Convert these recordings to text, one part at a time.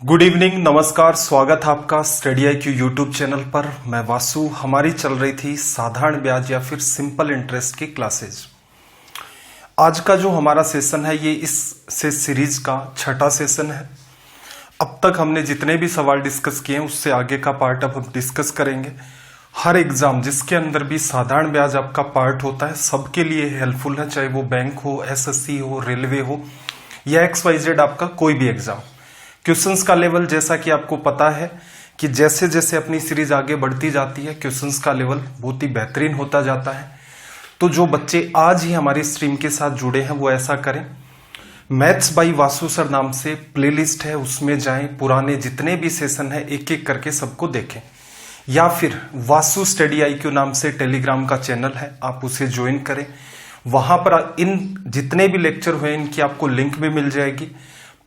Good evening, नमस्कार, स्वागत है आपका स्टडी IQ यूट्यूब चैनल पर। मैं वासु। हमारी चल रही थी साधारण ब्याज या फिर सिंपल इंटरेस्ट की क्लासेज। आज का जो हमारा सेशन है ये इस सीरीज का छठा सेशन है। अब तक हमने जितने भी सवाल डिस्कस किए हैं उससे आगे का पार्ट अब हम डिस्कस करेंगे। हर एग्जाम जिसके अंदर भी साधारण ब्याज आपका पार्ट होता है सबके लिए हेल्पफुल है, चाहे वो बैंक हो, SSC हो, रेलवे हो या XYZ आपका कोई भी एग्जाम। क्वेश्चंस का लेवल जैसा कि आपको पता है कि जैसे जैसे अपनी सीरीज आगे बढ़ती जाती है क्वेश्चंस का लेवल बहुत ही बेहतरीन होता जाता है। तो जो बच्चे आज ही हमारी स्ट्रीम के साथ जुड़े हैं वो ऐसा करें, मैथ्स बाई वासु सर नाम से प्लेलिस्ट है उसमें जाएं, पुराने जितने भी सेशन है एक एक करके सबको देखें, या फिर वासु स्टडी IQ नाम से टेलीग्राम का चैनल है आप उसे ज्वाइन करें। वहां पर इन जितने भी लेक्चर हुए इनकी आपको लिंक भी मिल जाएगी,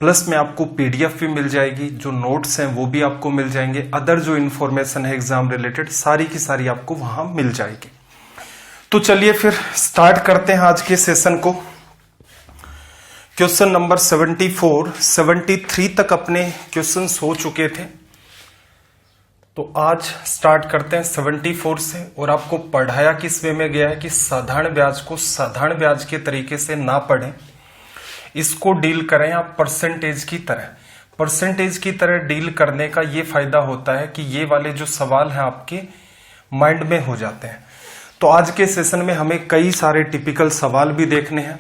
प्लस में आपको PDF भी मिल जाएगी, जो नोट्स हैं वो भी आपको मिल जाएंगे, अदर जो इन्फॉर्मेशन है एग्जाम रिलेटेड सारी की सारी आपको वहां मिल जाएगी। तो चलिए फिर स्टार्ट करते हैं आज के सेशन को। क्वेश्चन नंबर 74, 73 तक अपने क्वेश्चंस हो चुके थे, तो आज स्टार्ट करते हैं 74 से। और आपको पढ़ाया किस वे में गया है कि साधारण ब्याज को साधारण ब्याज के तरीके से ना पढ़ें, इसको डील करें आप परसेंटेज की तरह। परसेंटेज की तरह डील करने का ये फायदा होता है कि ये वाले जो सवाल हैं आपके माइंड में हो जाते हैं। तो आज के सेशन में हमें कई सारे टिपिकल सवाल भी देखने हैं,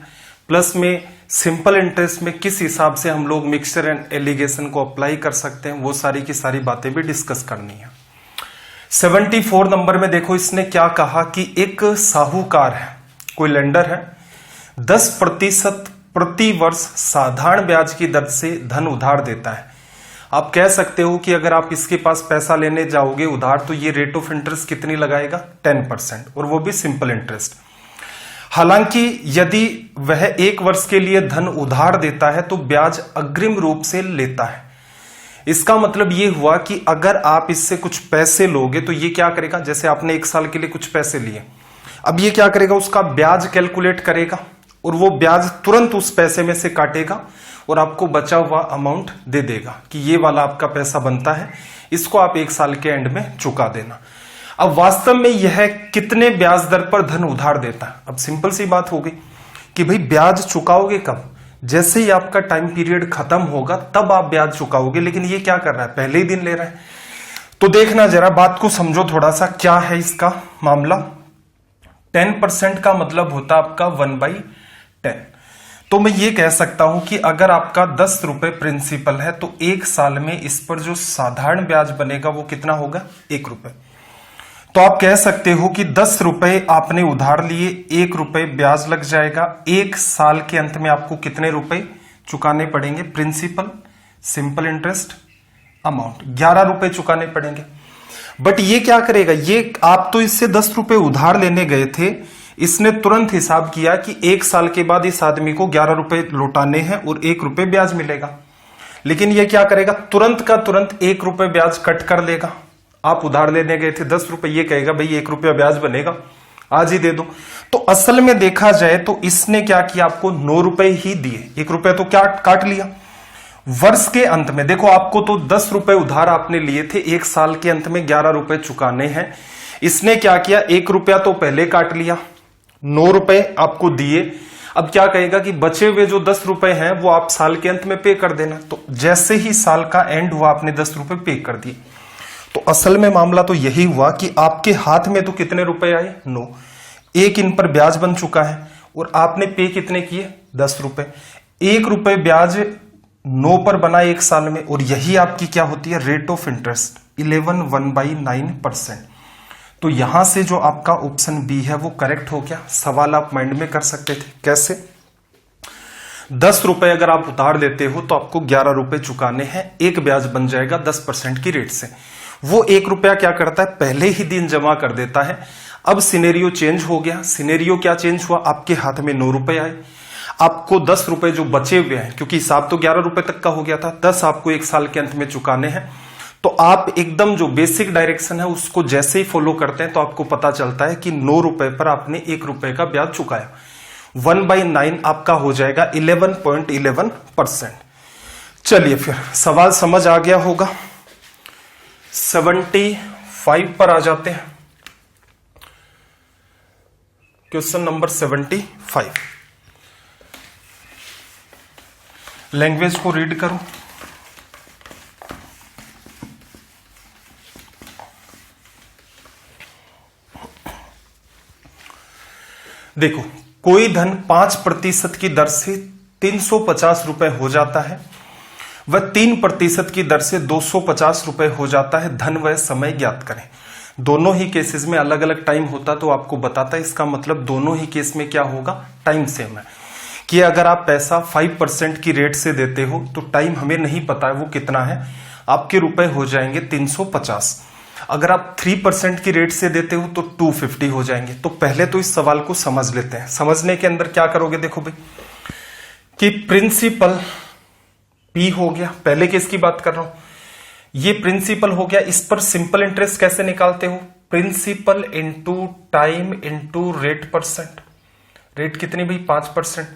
प्लस में सिंपल इंटरेस्ट में किस हिसाब से हम लोग मिक्सचर एंड एलिगेशन को अप्लाई कर सकते हैं वो सारी की सारी बातें भी डिस्कस करनी है। 74 नंबर में देखो इसने क्या कहा कि एक साहूकार है, कोई लेंडर है, 10% प्रति वर्ष साधारण ब्याज की दर से धन उधार देता है। आप कह सकते हो कि अगर आप इसके पास पैसा लेने जाओगे उधार तो ये रेट ऑफ इंटरेस्ट कितनी लगाएगा, 10%, और वो भी सिंपल इंटरेस्ट। हालांकि यदि वह 1 वर्ष के लिए धन उधार देता है तो ब्याज अग्रिम रूप से लेता है। इसका मतलब ये हुआ कि अगर आप इससे कुछ पैसे लोगे तो ये क्या करेगा, जैसे आपने 1 साल के लिए कुछ पैसे लिए, अब ये क्या करेगा, उसका ब्याज कैलकुलेट करेगा और वो ब्याज तुरंत उस पैसे में से काटेगा और आपको बचा हुआ अमाउंट दे देगा कि ये वाला आपका पैसा बनता है, इसको आप 1 साल के एंड में चुका देना। अब वास्तव में यह कितने ब्याज दर पर धन उधार देता है। अब सिंपल सी बात हो गई कि भाई ब्याज चुकाओगे कब, जैसे ही आपका टाइम पीरियड खत्म होगा तब आप ब्याज चुकाओगे, लेकिन ये क्या कर रहा है, पहले ही दिन ले रहा है। तो देखना जरा, बात को समझो थोड़ा सा, क्या है इसका मामला। 10% का मतलब होता है आपका 1/10। तो मैं ये कह सकता हूं कि अगर आपका 10 रुपए प्रिंसिपल है तो 1 साल में इस पर जो साधारण ब्याज बनेगा वो कितना होगा, 1 रुपए। तो आप कह सकते हो कि 10 रुपए आपने उधार लिए, 1 रुपए ब्याज लग जाएगा। 1 साल के अंत में आपको कितने रुपए चुकाने पड़ेंगे, प्रिंसिपल, सिंपल इंटरेस्ट, अमाउंट 11 रुपए चुकाने पड़ेंगे। बट ये क्या करेगा, ये आप तो इससे 10 रुपए उधार लेने गए थे, इसने तुरंत हिसाब किया कि 1 साल के बाद इस आदमी को 11 रुपए लौटाने हैं और 1 रुपए ब्याज मिलेगा। लेकिन ये क्या करेगा, तुरंत का तुरंत 1 रुपए ब्याज कट कर लेगा। आप उधार लेने गए थे 10 रुपए, ये कहेगा भाई 1 रुपया ब्याज बनेगा, आज ही दे दो। तो असल में देखा जाए तो इसने क्या किया, आपको 9 रुपए ही दिए, 1 रुपया तो क्या काट लिया। वर्ष के अंत में देखो, आपको तो 10 रुपए उधार आपने लिए थे, 1 साल के अंत में 11 रुपए चुकाने हैं। इसने क्या किया, 1 रुपया तो पहले काट लिया, 9 रुपए आपको दिए। अब क्या कहेगा कि बचे हुए जो 10 रुपए हैं वो आप साल के अंत में पे कर देना। तो जैसे ही साल का एंड हुआ आपने 10 रुपए पे कर दिए। तो असल में मामला तो यही हुआ कि आपके हाथ में तो कितने रुपए आए, 9, 1 इन पर ब्याज बन चुका है और आपने पे कितने किए, 10 रुपए। 1 रुपए ब्याज 9 पर बना 1 साल में, और यही आपकी क्या होती है, रेट ऑफ इंटरेस्ट 11/9%। तो यहां से जो आपका ऑप्शन बी है वो करेक्ट हो गया। सवाल आप माइंड में कर सकते थे, कैसे, 10 रुपए अगर आप उधार लेते हो तो आपको 11 रुपए चुकाने हैं, एक ब्याज बन जाएगा 10% की रेट से। वो 1 रुपया क्या करता है, पहले ही दिन जमा कर देता है। अब सिनेरियो चेंज हो गया। सिनेरियो क्या चेंज हुआ, आपके हाथ में 9 रुपए आए, आपको 10 रुपए जो बचे हुए हैं, क्योंकि हिसाब तो 11 रुपए तक का हो गया था, 10 आपको 1 साल के अंत में चुकाने हैं। तो आप एकदम जो बेसिक डायरेक्शन है उसको जैसे ही फॉलो करते हैं तो आपको पता चलता है कि 9 रुपए पर आपने 1 रुपए का ब्याज चुकाया। 1/9 आपका हो जाएगा 11.11%। चलिए फिर सवाल समझ आ गया होगा। 75 पर आ जाते हैं। Question number 75। लैंग्वेज को रीड करो। देखो, कोई धन 5% की दर से 350 रुपए हो जाता है, वह 3% की दर से 250 रुपए हो जाता है। धन व समय ज्ञात करें। दोनों ही केसेस में अलग अलग टाइम होता तो आपको बताता है। इसका मतलब दोनों ही केस में क्या होगा, टाइम सेम है। कि अगर आप पैसा 5% की रेट से देते हो तो टाइम हमें नहीं पता है वो कितना है, आपके रुपए हो जाएंगे 350। अगर आप 3% की रेट से देते हो तो 250 हो जाएंगे। तो पहले तो इस सवाल को समझ लेते हैं। समझने के अंदर क्या करोगे, देखो भाई कि प्रिंसिपल P हो गया, पहले केस की बात कर रहा हूं, ये प्रिंसिपल हो गया। इस पर सिंपल इंटरेस्ट कैसे निकालते हो, principal into time into rate percent. Rate कितनी भाई, 5%।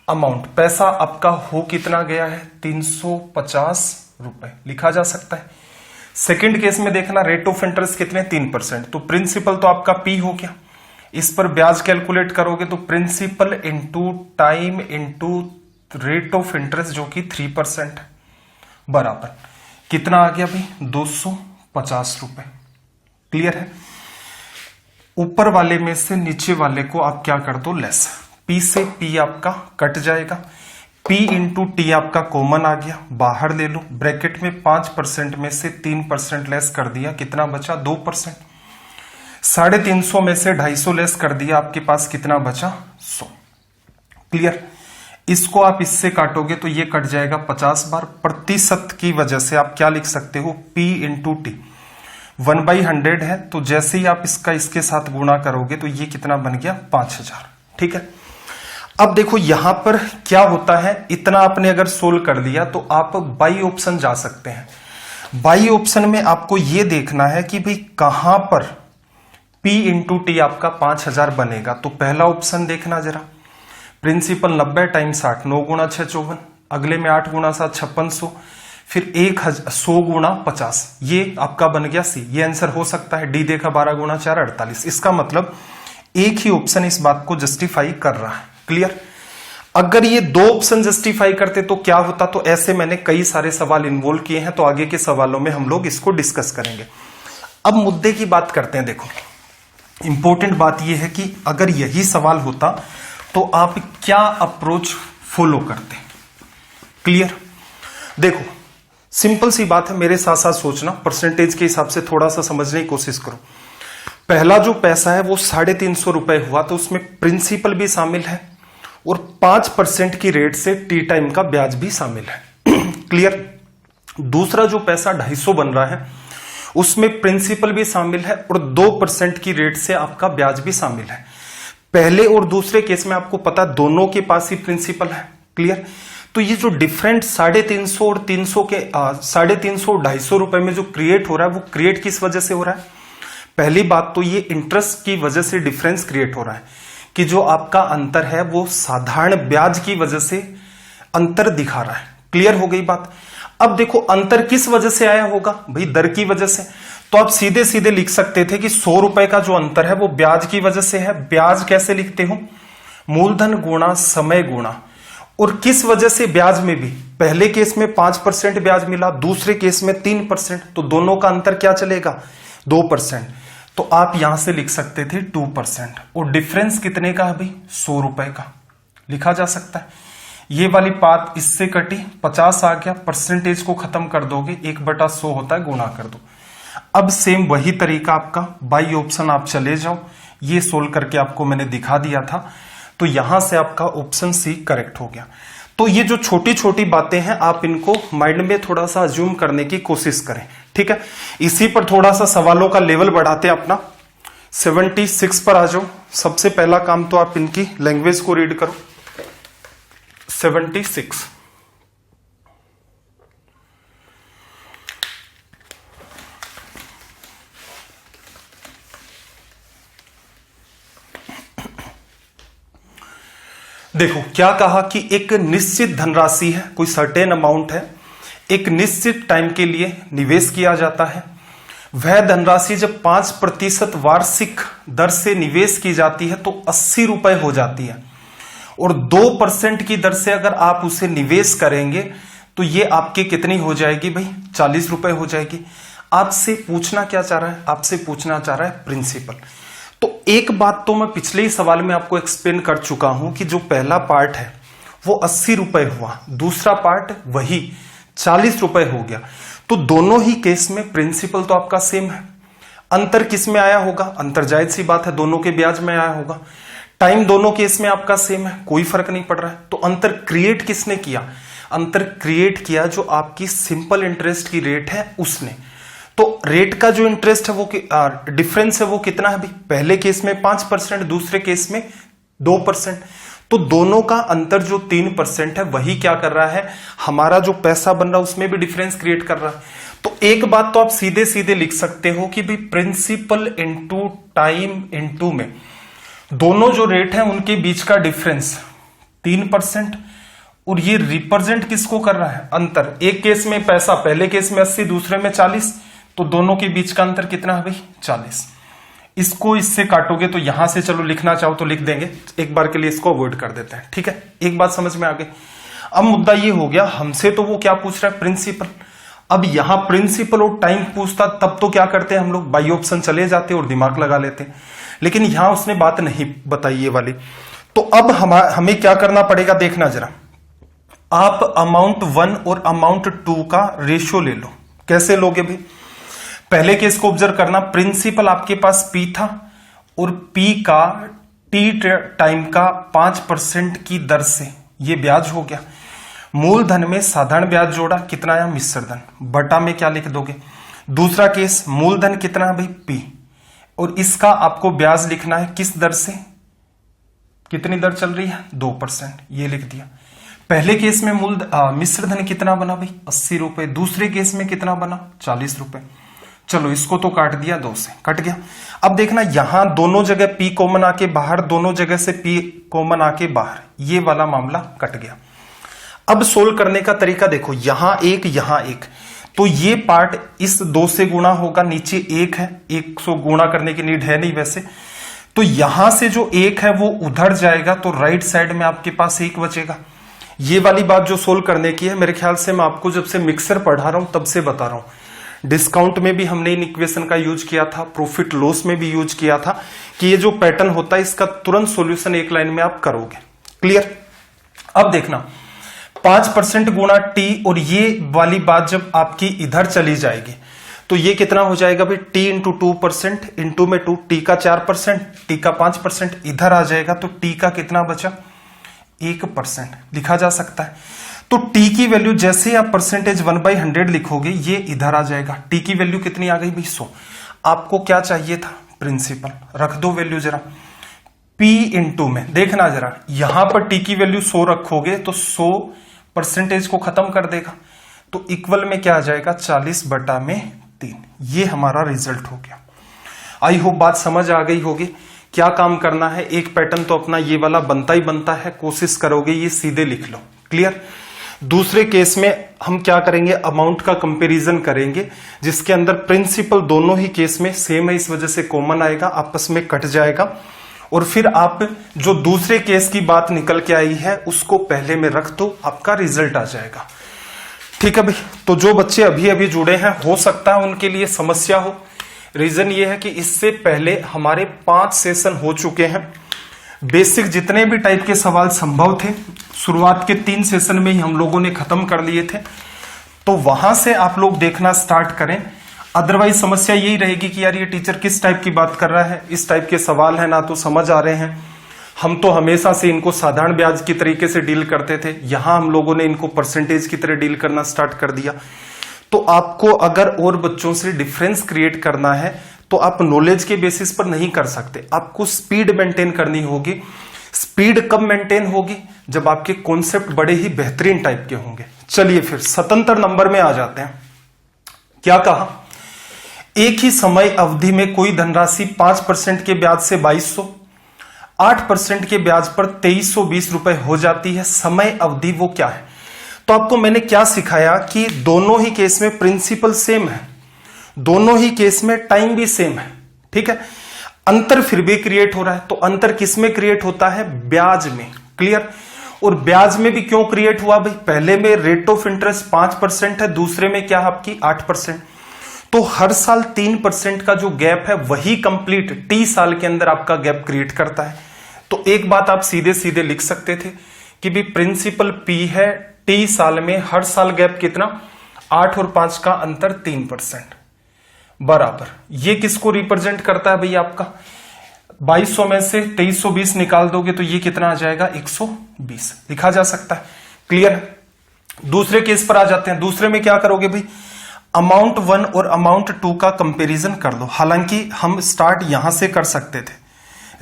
अमाउंट, पैसा आपका हो कितना गया है, 350 रुपए, लिखा जा सकता है। सेकंड केस में देखना, रेट ऑफ इंटरेस्ट कितने, 3%। तो प्रिंसिपल तो आपका P हो गया। इस पर ब्याज कैलकुलेट करोगे तो principal into time into rate of interest जो कि 3% बराबर कितना आ गया भाई, 250 रुपए। क्लियर है। ऊपर वाले में से नीचे वाले को आप क्या कर दो, लेस। P से P आपका कट जाएगा, P इंटू टी आपका कॉमन आ गया, बाहर ले लो। ब्रैकेट में 5% में से 3% लेस कर दिया, कितना बचा, 2%। 350 में से 250 लेस कर दिया, आपके पास कितना बचा, 100। क्लियर। इसको आप इससे काटोगे तो ये कट जाएगा 50 बार। प्रतिशत की वजह से आप क्या लिख सकते हो, P इंटू टी। 1/100 है, तो जैसे ही आप इसका इसके साथ गुणा करोगे तो ये कितना बन गया, 5000। ठीक है। अब देखो यहां पर क्या होता है, इतना आपने अगर सोल्व कर लिया तो आप बाई ऑप्शन जा सकते हैं। बाई ऑप्शन में आपको ये देखना है कि भाई कहां पर P इंटू टी आपका 5000 बनेगा। तो पहला ऑप्शन देखना जरा, प्रिंसिपल 90 टाइम्स 8, 9 गुणा 6 54, अगले में 8 गुणा 7 5600, फिर 100 गुणा 50, ये आपका बन गया सी। ये आंसर हो सकता है। डी देखा 12 गुणा 4 48। इसका मतलब एक ही ऑप्शन इस बात को जस्टिफाई कर रहा है। क्लियर। अगर ये दो ऑप्शन जस्टिफाई करते तो क्या होता, तो ऐसे मैंने कई सारे सवाल इन्वॉल्व किए हैं, तो आगे के सवालों में हम लोग इसको डिस्कस करेंगे। अब मुद्दे की बात करते हैं। देखो इंपॉर्टेंट बात यह है कि अगर यही सवाल होता तो आप क्या अप्रोच फॉलो करते। क्लियर। देखो सिंपल सी बात है, मेरे साथ साथ सोचना, परसेंटेज के हिसाब से थोड़ा सा समझने की कोशिश करो। पहला जो पैसा है वो 350 रुपए हुआ, तो उसमें प्रिंसिपल भी शामिल है और 5% की रेट से टी टाइम का ब्याज भी शामिल है। क्लियर। दूसरा जो पैसा 250 बन रहा है उसमें प्रिंसिपल भी शामिल है और 2% की रेट से आपका ब्याज भी शामिल है। पहले और दूसरे केस में आपको पता दोनों के पास ही प्रिंसिपल है। क्लियर। तो ये जो डिफरेंट 350 और 300 के 350 और 250 रुपए में जो क्रिएट हो रहा है वो क्रिएट किस वजह से हो रहा है। पहली बात तो ये इंटरेस्ट की वजह से डिफरेंस क्रिएट हो रहा है कि जो आपका अंतर है वो साधारण ब्याज की वजह से अंतर दिखा रहा है। क्लियर हो गई बात। अब देखो अंतर किस वजह से आया होगा भाई, दर की वजह से। तो आप सीधे सीधे लिख सकते थे कि 100 रुपए का जो अंतर है वो ब्याज की वजह से है। ब्याज कैसे लिखते हो, मूलधन गुणा समय गुणा, और किस वजह से ब्याज में भी, पहले केस में 5% ब्याज मिला, दूसरे केस में 3%, तो दोनों का अंतर क्या चलेगा, 2%। तो आप यहां से लिख सकते थे 2%, और डिफरेंस कितने का है भाई, 100 रुपए का लिखा जा सकता है। ये वाली बात इससे कटी, 50 आ गया, परसेंटेज को खत्म कर दोगे, 1/100 होता है, गुणा कर दो। अब सेम वही तरीका आपका, बाई ऑप्शन आप चले जाओ, ये सोल्व करके आपको मैंने दिखा दिया था, तो यहां से आपका ऑप्शन सी करेक्ट हो गया। तो ये जो छोटी छोटी बातें हैं आप इनको माइंड में थोड़ा सा अज्यूम करने की कोशिश करें। ठीक है। इसी पर थोड़ा सा सवालों का लेवल बढ़ाते हैं अपना। 76 पर आ जाओ। सबसे पहला काम तो आप इनकी लैंग्वेज को रीड करो। 76 देखो क्या कहा कि एक निश्चित धनराशि है, कोई सर्टेन अमाउंट है, एक निश्चित टाइम के लिए निवेश किया जाता है। वह धनराशि जब 5% वार्षिक दर से निवेश की जाती है तो 80 रुपए हो जाती है, और 2% की दर से अगर आप उसे निवेश करेंगे तो ये आपके कितनी हो जाएगी भाई, 40 रुपए हो जाएगी। आपसे पूछना क्या चाह रहा है, आपसे पूछना चाह रहा है प्रिंसिपल। तो एक बात तो मैं पिछले ही सवाल में आपको एक्सप्लेन कर चुका हूं कि जो पहला पार्ट है वो 80 रुपए हुआ, दूसरा पार्ट वही 40 रुपए हो गया। तो दोनों ही केस में प्रिंसिपल तो आपका सेम है। अंतर किस में आया होगा, अंतर जायज सी बात है, दोनों के ब्याज में आया होगा। टाइम दोनों केस में आपका सेम है, कोई फर्क नहीं पड़ रहा है। तो अंतर क्रिएट किसने किया, अंतर क्रिएट किया जो आपकी सिंपल इंटरेस्ट की रेट है उसने। तो रेट का जो इंटरेस्ट है वो डिफरेंस है वो कितना है भाई, पहले केस में 5%, दूसरे केस में 2%। तो दोनों का अंतर जो 3% है वही क्या कर रहा है, हमारा जो पैसा बन रहा है उसमें भी डिफरेंस क्रिएट कर रहा है। तो एक बात तो आप सीधे सीधे लिख सकते हो कि भाई प्रिंसिपल इनटू टाइम इनटू में दोनों जो रेट है उनके बीच का डिफरेंस 3%, और ये रिप्रेजेंट किसको कर रहा है, अंतर। एक केस में पैसा, पहले केस में 80, दूसरे में 40, तो दोनों के बीच का अंतर कितना है भाई, 40। इसको इससे काटोगे तो यहां से चलो लिखना चाहो तो लिख देंगे, एक बार के लिए इसको अवॉइड कर देते हैं, ठीक है। एक बात समझ में आ गई। अब मुद्दा ये हो गया, हमसे तो वो क्या पूछ रहा है, प्रिंसिपल। अब यहां प्रिंसिपल और टाइम पूछता तब तो क्या करते हैं हम लोग, बाई ऑप्शन चले जाते और दिमाग लगा लेते, लेकिन यहां उसने बात नहीं बताई ये वाली। तो अब हमें क्या करना पड़ेगा, देखना जरा। आप अमाउंट 1 और अमाउंट 2 का रेशियो ले लो। कैसे लोगे भाई, पहले केस को ऑब्जर्व करना, प्रिंसिपल आपके पास P था और P का T टाइम का 5% की दर से ये ब्याज हो गया। मूलधन में साधारण ब्याज जोड़ा, कितना आया, मिश्र धन, बटा में क्या लिख दोगे। दूसरा केस, मूलधन कितना है भाई P, और इसका आपको ब्याज लिखना है किस दर से, कितनी दर चल रही है, 2%, ये लिख दिया। पहले केस में मिश्र धन कितना बना भाई, 80 रुपए, दूसरे केस में कितना बना, 40 रुपए। चलो इसको तो काट दिया, 2 से कट गया। अब देखना यहां दोनों जगह P कॉमन आके बाहर, दोनों जगह से P कॉमन आके बाहर, ये वाला मामला कट गया। अब सोल्व करने का तरीका देखो, यहां एक, यहां एक, तो ये पार्ट इस 2 से गुणा होगा, नीचे 1 है, 100 गुणा करने की नीड है नहीं वैसे, तो यहां से जो 1 है वो उधर जाएगा, तो राइट साइड में आपके पास 1 बचेगा। ये वाली बात जो सोल्व करने की है, मेरे ख्याल से मैं आपको जब से मिक्सर पढ़ा रहा हूं तब से बता रहा हूं। डिस्काउंट में भी हमने इन इक्वेशन का यूज किया था, प्रॉफिट लॉस में भी यूज किया था, कि ये जो पैटर्न होता है इसका तुरंत सॉल्यूशन एक लाइन में आप करोगे। क्लियर। अब देखना 5% गुणा T, और ये वाली बात जब आपकी इधर चली जाएगी तो ये कितना हो जाएगा भाई, T इंटू 2%, इंटू में 2, T का 4%, T का 5%, इधर आ जाएगा तो T का कितना बचा, 1% लिखा जा सकता है। तो T की वैल्यू जैसे आप परसेंटेज 1/100 लिखोगे ये इधर आ जाएगा। T की वैल्यू कितनी आ गई भाई, 100। आपको क्या चाहिए था, प्रिंसिपल, रख दो वैल्यू जरा। P इंटू में देखना जरा, यहां पर T की वैल्यू 100 रखोगे तो 100 परसेंटेज को खत्म कर देगा, तो इक्वल में क्या आ जाएगा, 40/3। ये हमारा रिजल्ट हो गया। आई होप बात समझ आ गई होगी। क्या काम करना है, एक पैटर्न तो अपना ये वाला बनता ही बनता है, कोशिश करोगे ये सीधे लिख लो। क्लियर। दूसरे केस में हम क्या करेंगे, अमाउंट का कंपैरिजन करेंगे, जिसके अंदर प्रिंसिपल दोनों ही केस में सेम है, इस वजह से कॉमन आएगा, आपस में कट जाएगा, और फिर आप जो दूसरे केस की बात निकल के आई है उसको पहले में रख दो, आपका रिजल्ट आ जाएगा। ठीक है भाई। तो जो बच्चे अभी अभी जुड़े हैं, हो सकता है उनके लिए समस्या हो। रीजन ये है कि इससे पहले हमारे 5 सेशन हो चुके हैं। बेसिक जितने भी टाइप के सवाल संभव थे शुरुआत के 3 सेशन में ही हम लोगों ने खत्म कर लिए थे, तो वहां से आप लोग देखना स्टार्ट करें। अदरवाइज समस्या यही रहेगी कि यार ये टीचर किस टाइप की बात कर रहा है, इस टाइप के सवाल है ना तो समझ आ रहे हैं। हम तो हमेशा से इनको साधारण ब्याज की तरीके से डील करते थे, यहां हम लोगों ने इनको परसेंटेज की तरह डील करना स्टार्ट कर दिया। तो आपको अगर और बच्चों से डिफरेंस क्रिएट करना है तो आप नॉलेज के बेसिस पर नहीं कर सकते, आपको स्पीड मेंटेन करनी होगी। स्पीड कब मेंटेन होगी, जब आपके कॉन्सेप्ट बड़े ही बेहतरीन टाइप के होंगे। चलिए फिर स्वतंत्र नंबर में आ जाते हैं। क्या कहा, एक ही समय अवधि में कोई धनराशि 5% के ब्याज से 2200, 8% के ब्याज पर 2320 रुपए हो जाती है। समय अवधि वो क्या है, तो आपको मैंने क्या सिखाया कि दोनों ही केस में प्रिंसिपल सेम है, दोनों ही केस में टाइम भी सेम है, ठीक है। अंतर फिर भी क्रिएट हो रहा है, तो अंतर किस में क्रिएट होता है? ब्याज में। क्लियर? और ब्याज में भी क्यों क्रिएट हुआ भाई? पहले में रेट ऑफ इंटरेस्ट 5% है, दूसरे में क्या है आपकी 8%। तो हर साल 3% का जो गैप है वही कंप्लीट टी साल के अंदर आपका गैप क्रिएट करता है। तो एक बात आप सीधे सीधे लिख सकते थे कि भी प्रिंसिपल पी है, टी साल में हर साल गैप कितना? 8 और 5 का अंतर 3% बराबर। ये किसको रिप्रेजेंट करता है भैया? आपका 2200 में से 2320 निकाल दोगे तो ये कितना आ जाएगा? 120 लिखा जा सकता है। क्लियर? दूसरे केस पर आ जाते हैं। दूसरे में क्या करोगे भाई? अमाउंट 1 और अमाउंट 2 का कंपैरिजन कर दो। हालांकि हम स्टार्ट यहां से कर सकते थे,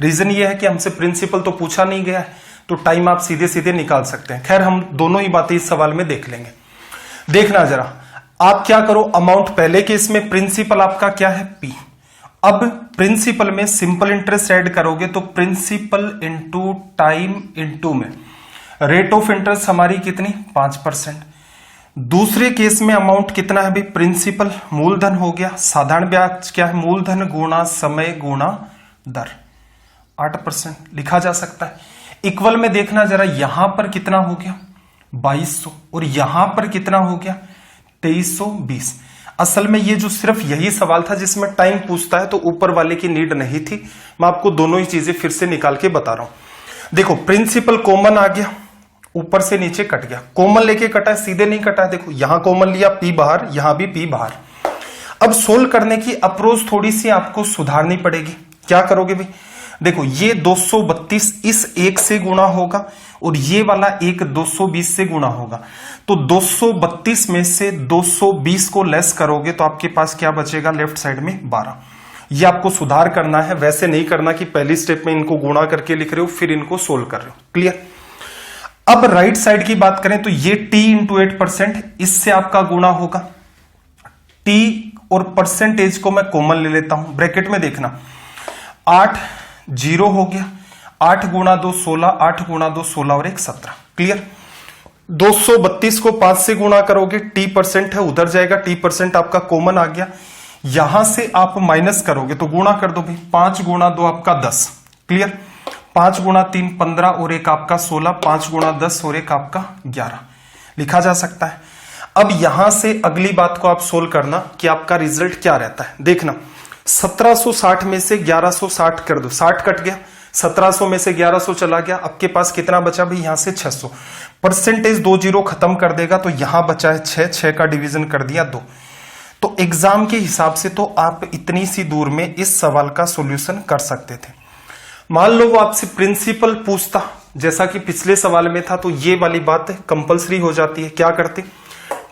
रीजन ये है कि हमसे प्रिंसिपल तो पूछा नहीं गया है, तो टाइम आप सीधे सीधे निकाल सकते हैं। खैर हम दोनों ही बातें इस सवाल में देख लेंगे। देखना जरा, आप क्या करो, अमाउंट पहले केस में प्रिंसिपल आपका क्या है? पी। अब प्रिंसिपल में सिंपल इंटरेस्ट ऐड करोगे तो प्रिंसिपल इंटू टाइम इंटू में रेट ऑफ इंटरेस्ट हमारी कितनी? 5%। दूसरे केस में अमाउंट कितना है भाई? प्रिंसिपल मूलधन हो गया, साधारण ब्याज क्या है? मूलधन गुणा समय गुणा दर 8% लिखा जा सकता है। इक्वल में देखना जरा, यहां पर कितना हो गया? 2200 और यहां पर कितना हो गया? 2320। असल में ये जो सिर्फ यही सवाल था जिसमें टाइम पूछता है तो ऊपर वाले की नीड नहीं थी। मैं आपको दोनों ही चीजें फिर से निकाल के बता रहा हूं। देखो प्रिंसिपल कॉमन आ गया, ऊपर से नीचे कट गया। कॉमन लेके कटा है, सीधे नहीं कटा है। देखो यहां कॉमन लिया, पी बाहर, यहां भी पी बाहर। अब सोल्व करने की अप्रोच थोड़ी सी आपको सुधारनी पड़ेगी। क्या करोगे भाई? देखो ये 232 इस एक से गुणा होगा और ये वाला एक 220 से गुणा होगा। तो 232 में से 220 को लेस करोगे तो आपके पास क्या बचेगा? लेफ्ट साइड में 12। ये आपको सुधार करना है, वैसे नहीं करना कि पहली स्टेप में इनको गुणा करके लिख रहे हो फिर इनको सोल्व कर रहे हो। क्लियर? अब राइट साइड की बात करें तो ये t इंटू 8%, इससे आपका गुणा होगा। t और परसेंटेज को मैं कॉमन ले लेता हूं, ब्रैकेट में देखना 8 0 हो गया, 8 गुणा 2 16, 8 गुणा 2 16 और 1 17। क्लियर? 232 को 5 से गुणा करोगे, टी परसेंट है उधर जाएगा, टी परसेंट आपका कॉमन आ गया। यहां से आप माइनस करोगे तो गुणा कर दो भाई, 5 गुणा 2 आपका 10। क्लियर? 5 गुणा 3 15 और एक आपका 16, 5 गुणा 10 और एक आपका 11 लिखा जा सकता है। अब यहां से अगली बात को आप सोल्व करना कि आपका रिजल्ट क्या रहता है। देखना 1760 में से 1160 कर दो, 60 कट गया, 1700 में से 1100 चला गया, आपके पास कितना बचा भाई? यहां से 600। परसेंटेज 2 जीरो खत्म कर देगा तो यहां बचा है 6, 6 का डिवीजन कर दिया 2। तो एग्जाम के हिसाब से तो आप इतनी सी दूर में इस सवाल का सॉल्यूशन कर सकते थे। मान लो वो आपसे प्रिंसिपल पूछता जैसा कि पिछले सवाल में था, तो ये वाली बात कंपलसरी हो जाती है। क्या करते?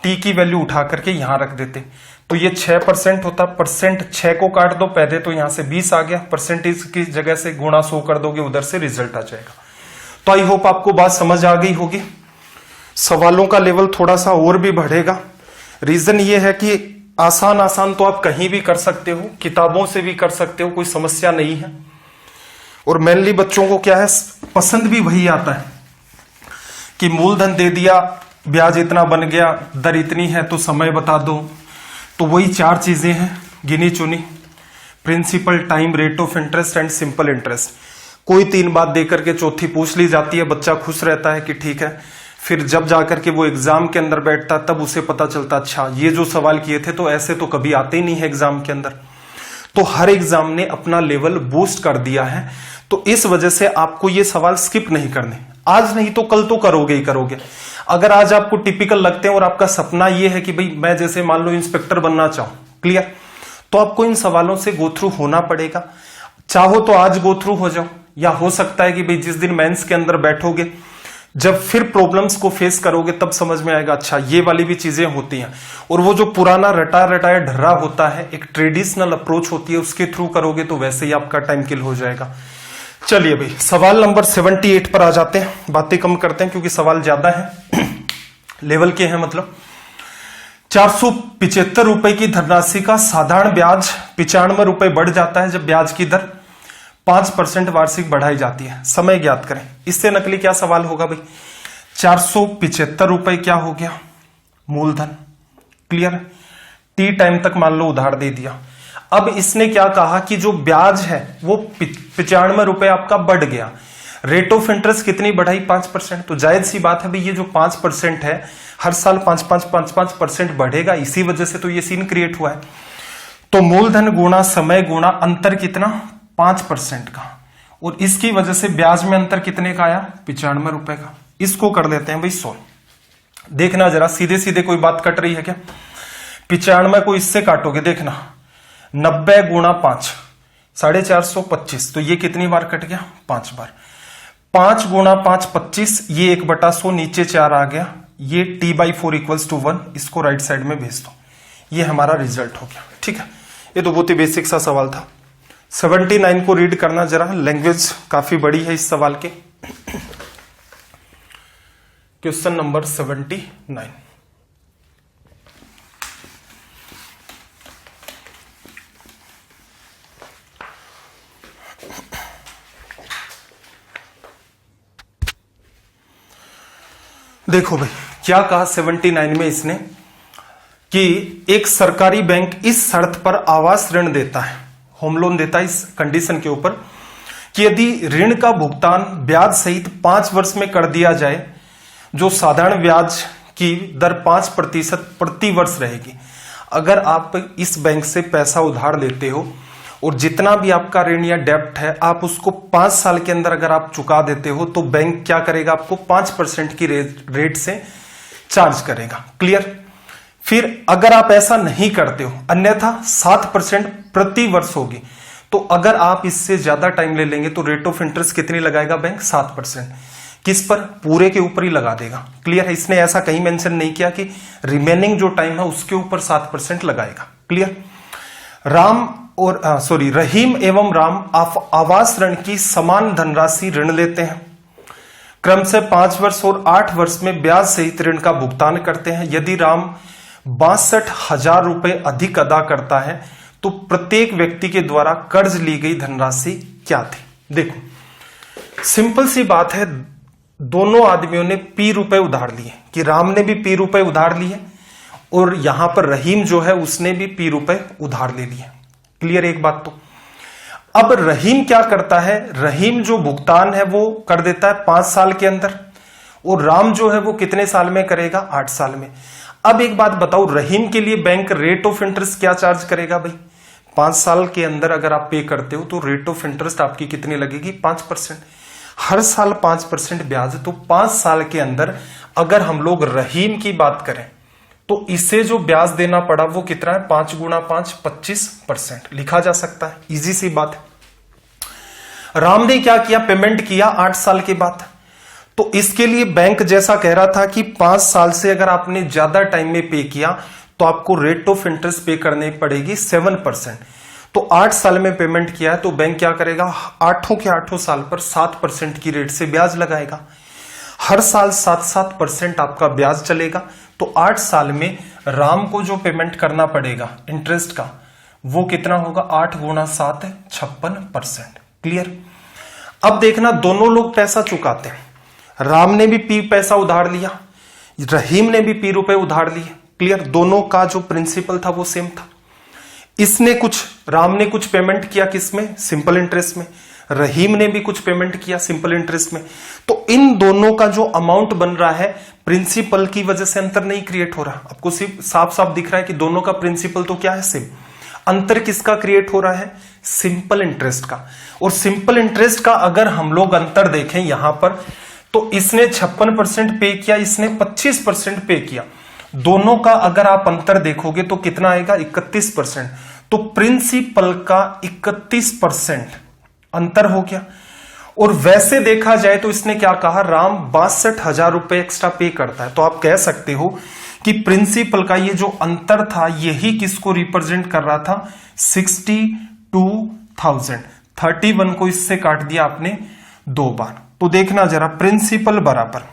टी की वैल्यू उठा करके यहां रख देते, तो ये 6% होता। परसेंट 6 को काट दो पहले, तो यहां से 20 आ गया, परसेंटेज की जगह से गुणा 100 कर दोगे, उधर से रिजल्ट आ जाएगा। तो आई होप आपको बात समझ आ गई होगी। सवालों का लेवल थोड़ा सा और भी बढ़ेगा। रीजन ये है कि आसान तो आप कहीं भी कर सकते हो, किताबों से भी कर सकते हो, कोई समस्या नहीं है। और मेनली बच्चों को क्या है, पसंद भी वही आता है कि मूलधन दे दिया, ब्याज इतना बन गया, दर इतनी है तो समय बता दो। तो वही 4 चीजें हैं गिनी चुनी, principal, time, rate of interest and simple interest. कोई 3 बात देकर के चौथी पूछ ली जाती है, बच्चा खुश रहता है कि ठीक है। फिर जब जाकर के वो एग्जाम के अंदर बैठता तब उसे पता चलता, अच्छा ये जो सवाल किए थे तो ऐसे तो कभी आते ही नहीं है एग्जाम के अंदर। तो हर एग्जाम ने अपना लेवल बूस्ट कर दिया है, तो इस वजह से आपको ये सवाल स्किप नहीं करने। आज नहीं तो कल तो करोगे ही करोगे। अगर आज आपको टिपिकल लगते हैं और आपका सपना ये है कि भाई मैं जैसे मान लो इंस्पेक्टर बनना चाहूं, क्लियर, तो आपको इन सवालों से गो थ्रू होना पड़ेगा। चाहो तो आज गो थ्रू हो जाओ, या हो सकता है कि भाई जिस दिन मेंस के अंदर बैठोगे, जब फिर प्रॉब्लम्स को फेस करोगे तब समझ में आएगा अच्छा ये वाली भी चीजें होती हैं। और वो जो पुराना रटाया ढर्रा होता है, एक ट्रेडिशनल अप्रोच होती है, उसके थ्रू करोगे तो वैसे ही आपका टाइम किल हो जाएगा। चलिए भाई सवाल नंबर 78 पर आ जाते हैं, बातें कम करते हैं क्योंकि सवाल ज्यादा है लेवल के हैं। मतलब 475 रुपए की धनराशि का साधारण ब्याज 95 रुपए बढ़ जाता है जब ब्याज की दर 5% वार्षिक बढ़ाई जाती है। समय ज्ञात करें। इससे नकली क्या सवाल होगा भाई, 475 रुपए क्या हो गया मूलधन। क्लियर। टी टाइम तक मान लो उधार दे दिया। अब इसने क्या कहा कि जो ब्याज है वो 95 रुपए आपका बढ़ गया। रेट ऑफ इंटरेस्ट कितनी बढ़ाई 5%। तो जायज सी बात है भाई, ये जो 5% है हर साल 5% बढ़ेगा, इसी वजह से तो ये सीन क्रिएट हुआ है। तो मूलधन गुणा समय गुणा अंतर कितना 5% का, और इसकी वजह से ब्याज में अंतर कितने का आया 95 रुपए का। इसको कर लेते हैं भाई 100। देखना जरा सीधे सीधे कोई बात कट रही है क्या। 95 को इससे काटोगे, देखना 90 गुणा 5 450, तो ये कितनी बार कट गया 5 बार। 5 गुणा 5 25, ये 1/100 नीचे 4 आ गया, ये t/4 = 1। इसको राइट साइड में भेज दो, ये हमारा रिजल्ट हो गया। ठीक है, ये तो बहुत ही बेसिक सा सवाल था। 79 को रीड करना जरा, लैंग्वेज काफी बड़ी है इस सवाल के। Question number 79। देखो भाई क्या कहा 79 में इसने कि एक सरकारी बैंक इस शर्त पर आवास ऋण देता है, होम लोन देता है इस कंडीशन के ऊपर कि यदि ऋण का भुगतान ब्याज सहित 5 वर्ष में कर दिया जाए, जो साधारण ब्याज की दर 5% प्रति वर्ष रहेगी। अगर आप इस बैंक से पैसा उधार लेते हो और जितना भी आपका ऋण या डेब्ट है आप उसको 5 साल के अंदर अगर आप चुका देते हो, तो बैंक क्या करेगा, आपको 5% की रेट से चार्ज करेगा। क्लियर। फिर अगर आप ऐसा नहीं करते हो, अन्यथा 7% प्रति वर्ष होगी। तो अगर आप इससे ज्यादा टाइम ले लेंगे तो रेट ऑफ इंटरेस्ट कितनी लगाएगा बैंक 7%। किस पर, पूरे के ऊपर ही लगा देगा। क्लियर है, इसने ऐसा कहीं मेंशन नहीं किया कि रिमेनिंग जो टाइम है उसके ऊपर 7% लगाएगा। क्लियर। रहीम एवं राम आवास ऋण की समान धनराशि ऋण लेते हैं, क्रम से 5 वर्ष और 8 वर्ष में ब्याज सहित ऋण का भुगतान करते हैं। यदि राम 62,000 रुपए अधिक अदा करता है तो प्रत्येक व्यक्ति के द्वारा कर्ज ली गई धनराशि क्या थी। देखो सिंपल सी बात है, दोनों आदमियों ने P रुपए उधार लिए, कि राम ने भी P रुपए उधार लिए और यहां पर रहीम जो है उसने भी P रुपए उधार ले लिए। क्लियर एक बात। तो अब रहीम क्या करता है, रहीम जो भुगतान है वो कर देता है 5 साल के अंदर, और राम जो है वो कितने साल में करेगा 8 साल में। अब एक बात बताओ, रहीम के लिए बैंक रेट ऑफ इंटरेस्ट क्या चार्ज करेगा भाई, 5 साल के अंदर अगर आप पे करते हो तो रेट ऑफ इंटरेस्ट आपकी कितनी लगेगी 5%। हर साल 5% ब्याज। तो 5 साल के अंदर अगर हम लोग रहीम की बात करें तो इसे जो ब्याज देना पड़ा वो कितना है, 5 गुणा 5 25% लिखा जा सकता है। इजी सी बात है। राम ने क्या किया, पेमेंट किया 8 साल के बाद। तो इसके लिए बैंक जैसा कह रहा था कि 5 साल से अगर आपने ज्यादा टाइम में पे किया तो आपको रेट ऑफ इंटरेस्ट पे करनी पड़ेगी 7%। तो 8 साल में पेमेंट किया है तो बैंक क्या करेगा, 8 के 8 साल पर 7% की रेट से ब्याज लगाएगा। हर साल 7% आपका ब्याज चलेगा। तो 8 साल में राम को जो पेमेंट करना पड़ेगा इंटरेस्ट का वो कितना होगा, 8 गुणा 7 56%। क्लियर। अब देखना दोनों लोग पैसा चुकाते हैं, राम ने भी P पैसा उधार लिया, रहीम ने भी P रुपए उधार लिए। क्लियर। दोनों का जो प्रिंसिपल था वो सेम था। इसने कुछ, राम ने कुछ पेमेंट किया किसमें, सिंपल इंटरेस्ट में, रहीम ने भी कुछ पेमेंट किया सिंपल इंटरेस्ट में। तो इन दोनों का जो अमाउंट बन रहा है प्रिंसिपल की वजह से अंतर नहीं क्रिएट हो रहा। आपको सिर्फ साफ साफ दिख रहा है कि दोनों का प्रिंसिपल तो क्या है सेम। अंतर किसका क्रिएट हो रहा है, सिंपल इंटरेस्ट का। और सिंपल इंटरेस्ट का अगर हम लोग अंतर देखें यहां पर, तो इसने 56% पे किया, इसने 25% पे किया। दोनों का अगर आप अंतर देखोगे तो कितना आएगा 31%। तो प्रिंसिपल का 31% अंतर हो गया। और वैसे देखा जाए तो इसने क्या कहा, राम 62,000 रुपए एक्स्ट्रा पे करता है। तो आप कह सकते हो कि प्रिंसिपल का ये जो अंतर था यही किसको रिप्रेजेंट कर रहा था, 62,000। 31 को इससे काट दिया आपने 2 बार। तो देखना जरा, प्रिंसिपल बराबर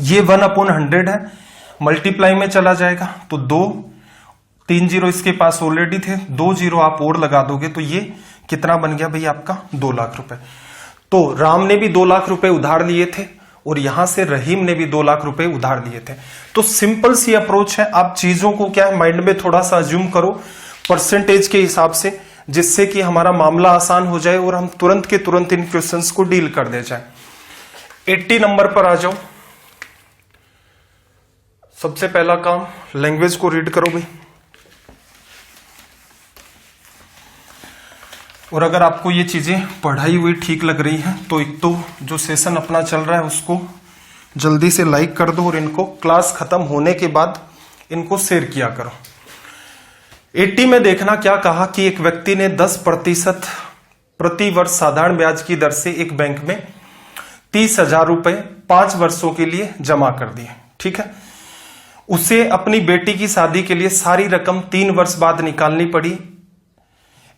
ये 1/100 है, मल्टीप्लाई में चला जाएगा तो 2, 3 जीरो इसके पास ऑलरेडी थे, 2 जीरो आप और लगा दोगे तो ये कितना बन गया भाई आपका 2 लाख रुपए। तो राम ने भी 2 लाख रुपए उधार लिए थे और यहां से रहीम ने भी 2 लाख रुपए उधार लिए थे। तो सिंपल सी अप्रोच है, आप चीजों को क्या है माइंड में थोड़ा सा अज्यूम करो परसेंटेज के हिसाब से, जिससे कि हमारा मामला आसान हो जाए और हम तुरंत के तुरंत इन क्वेश्चंस को डील कर दे जाए। 80 नंबर पर आ जाओ। सबसे पहला काम लैंग्वेज को रीड करो भाई, और अगर आपको ये चीजें पढ़ाई हुई ठीक लग रही हैं तो एक तो जो सेशन अपना चल रहा है उसको जल्दी से लाइक कर दो और इनको क्लास खत्म होने के बाद इनको शेयर किया करो। 80 में देखना क्या कहा कि एक व्यक्ति ने 10% प्रति वर्ष साधारण ब्याज की दर से एक बैंक में 30,000 रुपए 5 वर्षों के लिए जमा कर दिए। ठीक है, उसे अपनी बेटी की शादी के लिए सारी रकम 3 वर्ष बाद निकालनी पड़ी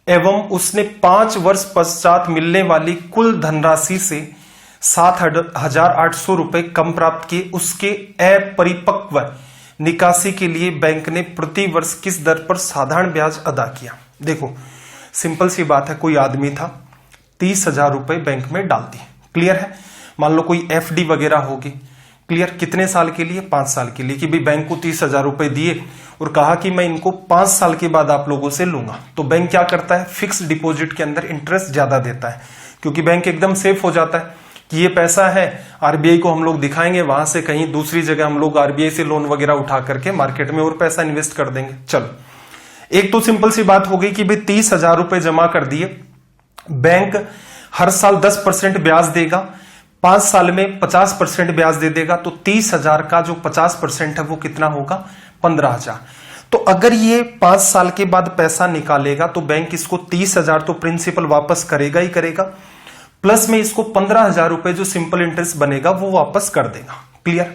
एवं उसने 5 वर्ष पश्चात मिलने वाली कुल धनराशि से 7,800 रुपए कम प्राप्त किए। उसके अपरिपक्व निकासी के लिए बैंक ने प्रति वर्ष किस दर पर साधारण ब्याज अदा किया। देखो सिंपल सी बात है, कोई आदमी था 30,000 रुपए बैंक में डाल दिए, क्लियर है। मान लो कोई एफडी वगैरह होगी, क्लियर, कितने साल के लिए, 5 साल के लिए, कि भाई बैंक को 30,000 रुपए दिए और कहा कि मैं इनको 5 साल के बाद आप लोगों से लूंगा। तो बैंक क्या करता है, फिक्स डिपॉजिट के अंदर इंटरेस्ट ज्यादा देता है, क्योंकि बैंक एकदम सेफ हो जाता है कि ये पैसा है आरबीआई को हम लोग दिखाएंगे, वहां से कहीं दूसरी जगह हम लोग आरबीआई से लोन वगैरह उठा करके मार्केट में और पैसा इन्वेस्ट कर देंगे। चलो, एक तो सिंपल सी बात हो गई कि भाई 30,000 रुपए जमा कर दिए, बैंक हर साल 10% ब्याज देगा, 5 साल में 50% ब्याज दे देगा, तो 30,000 का जो 50% है वो कितना होगा, 15,000। तो अगर ये 5 साल के बाद पैसा निकालेगा तो बैंक इसको 30,000 तो प्रिंसिपल वापस करेगा ही करेगा, प्लस में इसको 15,000 रुपए जो सिंपल इंटरेस्ट बनेगा वो वापस कर देगा। क्लियर।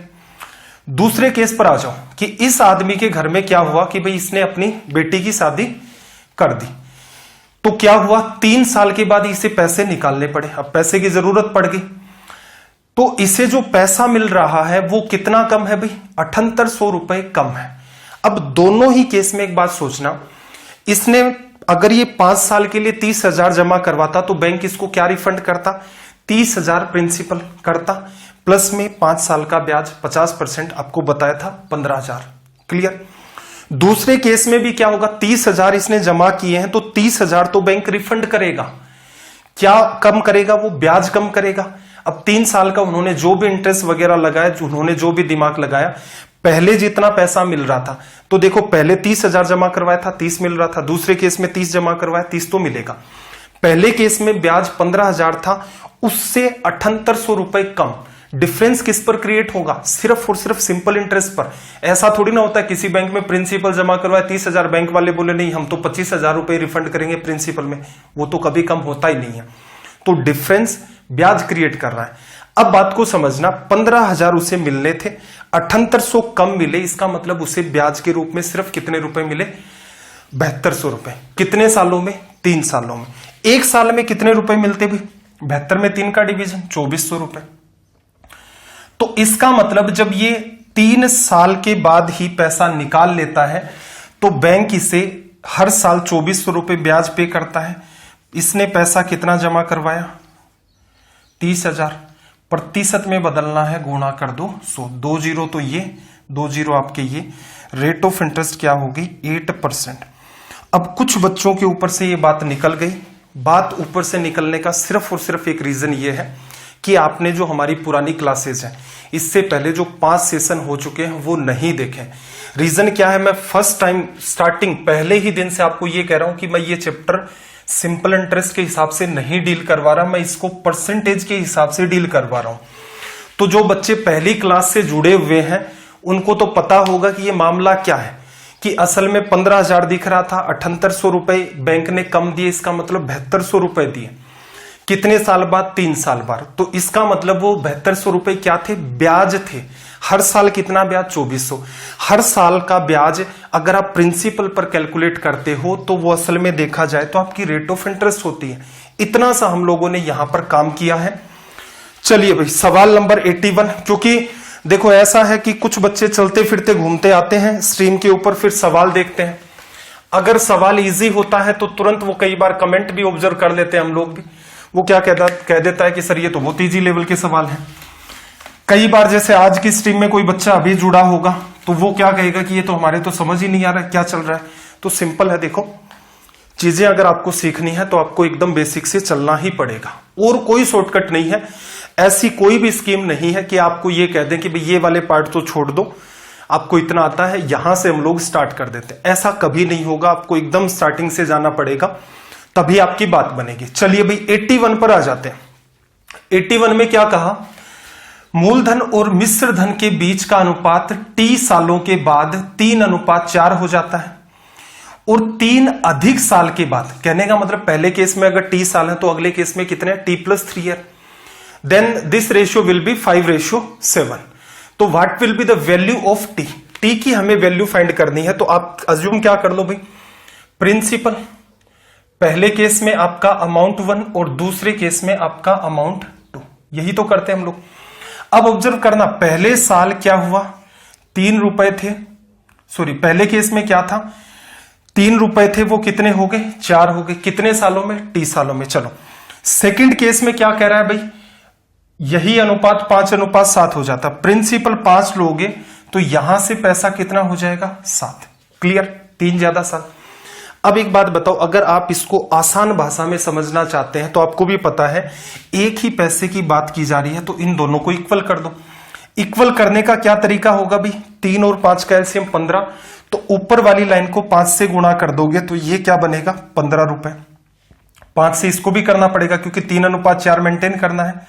दूसरे केस पर आ जाओ कि इस आदमी के घर में क्या हुआ कि भाई इसने अपनी बेटी की शादी कर दी, तो क्या हुआ, 3 साल के बाद इसे पैसे निकालने पड़े। अब पैसे की जरूरत पड़ गई, तो इसे जो पैसा मिल रहा है वो कितना कम है भाई, 7800 रुपए कम है। अब दोनों ही केस में एक बात सोचना, इसने अगर ये 5 साल के लिए 30,000 जमा करवाता तो बैंक इसको क्या रिफंड करता, 30,000 प्रिंसिपल करता, प्लस में 5 साल का ब्याज 50% आपको बताया था 15,000। क्लियर। दूसरे केस में भी क्या होगा, 30,000 इसने जमा किए हैं तो 30,000 तो बैंक रिफंड करेगा। क्या कम करेगा, वो ब्याज कम करेगा। अब 3 साल का उन्होंने जो भी इंटरेस्ट वगैरह लगाया, उन्होंने जो भी दिमाग लगाया, पहले जितना पैसा मिल रहा था, तो देखो पहले 30,000 जमा करवाया था 30 मिल रहा था, दूसरे केस में 30 जमा करवाया 30 तो मिलेगा। पहले केस में ब्याज 15,000 था, उससे 7800 रुपए कम। डिफरेंस किस पर क्रिएट होगा, सिर्फ और सिर्फ सिंपल इंटरेस्ट पर। ऐसा थोड़ी ना होता है किसी बैंक में प्रिंसिपल जमा करवाया 30,000, बैंक वाले बोले नहीं हम तो 25,000 रुपए रिफंड करेंगे प्रिंसिपल में, वो तो कभी कम होता ही नहीं है। तो डिफरेंस ब्याज क्रिएट कर रहा है। अब बात को समझना, 15,000 उसे मिलने थे, 7800 कम मिले, इसका मतलब उसे ब्याज के रूप में सिर्फ कितने रुपए मिले, 7200 रुपए। कितने सालों में, 3 सालों में। 1 साल में कितने रुपए मिलते भी, 72 में 3 का डिवीजन 2400 रुपए। तो इसका मतलब जब ये 3 साल के बाद ही पैसा निकाल लेता है तो बैंक इसे हर साल 2400 रुपए ब्याज पे करता है। इसने पैसा कितना जमा करवाया, 30,000, प्रतिशत में बदलना है, गुणा कर दो 100, 2 जीरो तो ये 2 जीरो आपके ये। रेट ऑफ इंटरेस्ट क्या होगी, 8%। अब कुछ बच्चों के ऊपर से ये बात निकल गई। बात ऊपर से निकलने का सिर्फ और सिर्फ एक रीजन ये है कि आपने जो हमारी पुरानी क्लासेस हैं, इससे पहले जो 5 सेशन हो चुके हैं वो नहीं देखे। रीजन क्या है, मैं फर्स्ट टाइम स्टार्टिंग पहले ही दिन से आपको ये कह रहा हूं कि मैं ये चैप्टर सिंपल इंटरेस्ट के हिसाब से नहीं डील करवा रहा, मैं इसको परसेंटेज के हिसाब से डील करवा रहा हूं। तो जो बच्चे पहली क्लास से जुड़े हुए हैं उनको तो पता होगा कि ये मामला क्या है, कि असल में 15,000 दिख रहा था, 7800 रुपए बैंक ने कम दिए, इसका मतलब 7200 रुपए दिए। कितने साल बाद, 3 साल बाद। तो इसका मतलब वो 7200 रुपए क्या थे, ब्याज थे। हर साल कितना ब्याज, 2400। हर साल का ब्याज अगर आप प्रिंसिपल पर कैलकुलेट करते हो तो वो असल में देखा जाए तो आपकी रेट ऑफ इंटरेस्ट होती है। इतना सा हम लोगों ने यहां पर काम किया है। चलिए भाई सवाल नंबर 81, क्योंकि देखो ऐसा है कि कुछ बच्चे चलते फिरते घूमते आते हैं स्ट्रीम के ऊपर, फिर सवाल देखते हैं। अगर सवाल इजी होता है तो तुरंत वो कई बार कमेंट भी ऑब्जर्व कर लेते हैं हम लोग भी, वो क्या कह देता है कि सर ये तो बहुत इजी लेवल के सवाल हैं। कई बार जैसे आज की स्ट्रीम में कोई बच्चा अभी जुड़ा होगा तो वो क्या कहेगा कि ये तो हमारे तो समझ ही नहीं आ रहा है क्या चल रहा है। तो सिंपल है, देखो चीजें अगर आपको सीखनी है तो आपको एकदम बेसिक से चलना ही पड़ेगा और कोई शॉर्टकट नहीं है। ऐसी कोई भी स्कीम नहीं है कि आपको ये कह दें कि भाई ये वाले पार्ट तो छोड़ दो, आपको इतना आता है यहां से हम लोग स्टार्ट कर देते हैं। ऐसा कभी नहीं होगा, आपको एकदम स्टार्टिंग से जाना पड़ेगा तभी आपकी बात बनेगी। चलिए भाई 81 पर आ जाते हैं। 81 में क्या कहा, मूलधन और मिश्र धन के बीच का अनुपात t सालों के बाद 3:4 हो जाता है और 3 अधिक साल के बाद, कहने का मतलब पहले केस में अगर t साल है तो अगले केस में कितने t+3 year, then this ratio will be 5:7। तो what will be the value of t, t की हमें वैल्यू फाइंड करनी है। तो आप अज्यूम क्या कर लो भाई, प्रिंसिपल पहले केस में आपका अमाउंट 1 और दूसरे केस में आपका अमाउंट 2, यही तो करते हैं हम लोग। अब ऑब्जर्व करना, पहले साल क्या हुआ, 3 रुपए थे, सॉरी पहले केस में क्या था 3 रुपए थे, वो कितने हो गए 4 हो गए, कितने सालों में t सालों में। चलो सेकंड केस में क्या कह रहा है भाई, यही अनुपात 5:7 हो जाता, प्रिंसिपल 5 लोगे तो यहां से पैसा कितना हो जाएगा 7, क्लियर, 3 ज्यादा साल। अब एक बात बताओ, अगर आप इसको आसान भाषा में समझना चाहते हैं तो आपको भी पता है एक ही पैसे की बात की जा रही है तो इन दोनों को इक्वल कर दो। इक्वल करने का क्या तरीका होगा भी, 3 और 5 का एलसीएम 15, तो ऊपर वाली लाइन को 5 से गुणा कर दोगे तो ये क्या बनेगा 15 रुपए। 5 से इसको भी करना पड़ेगा क्योंकि 3:4 मेंटेन करना है,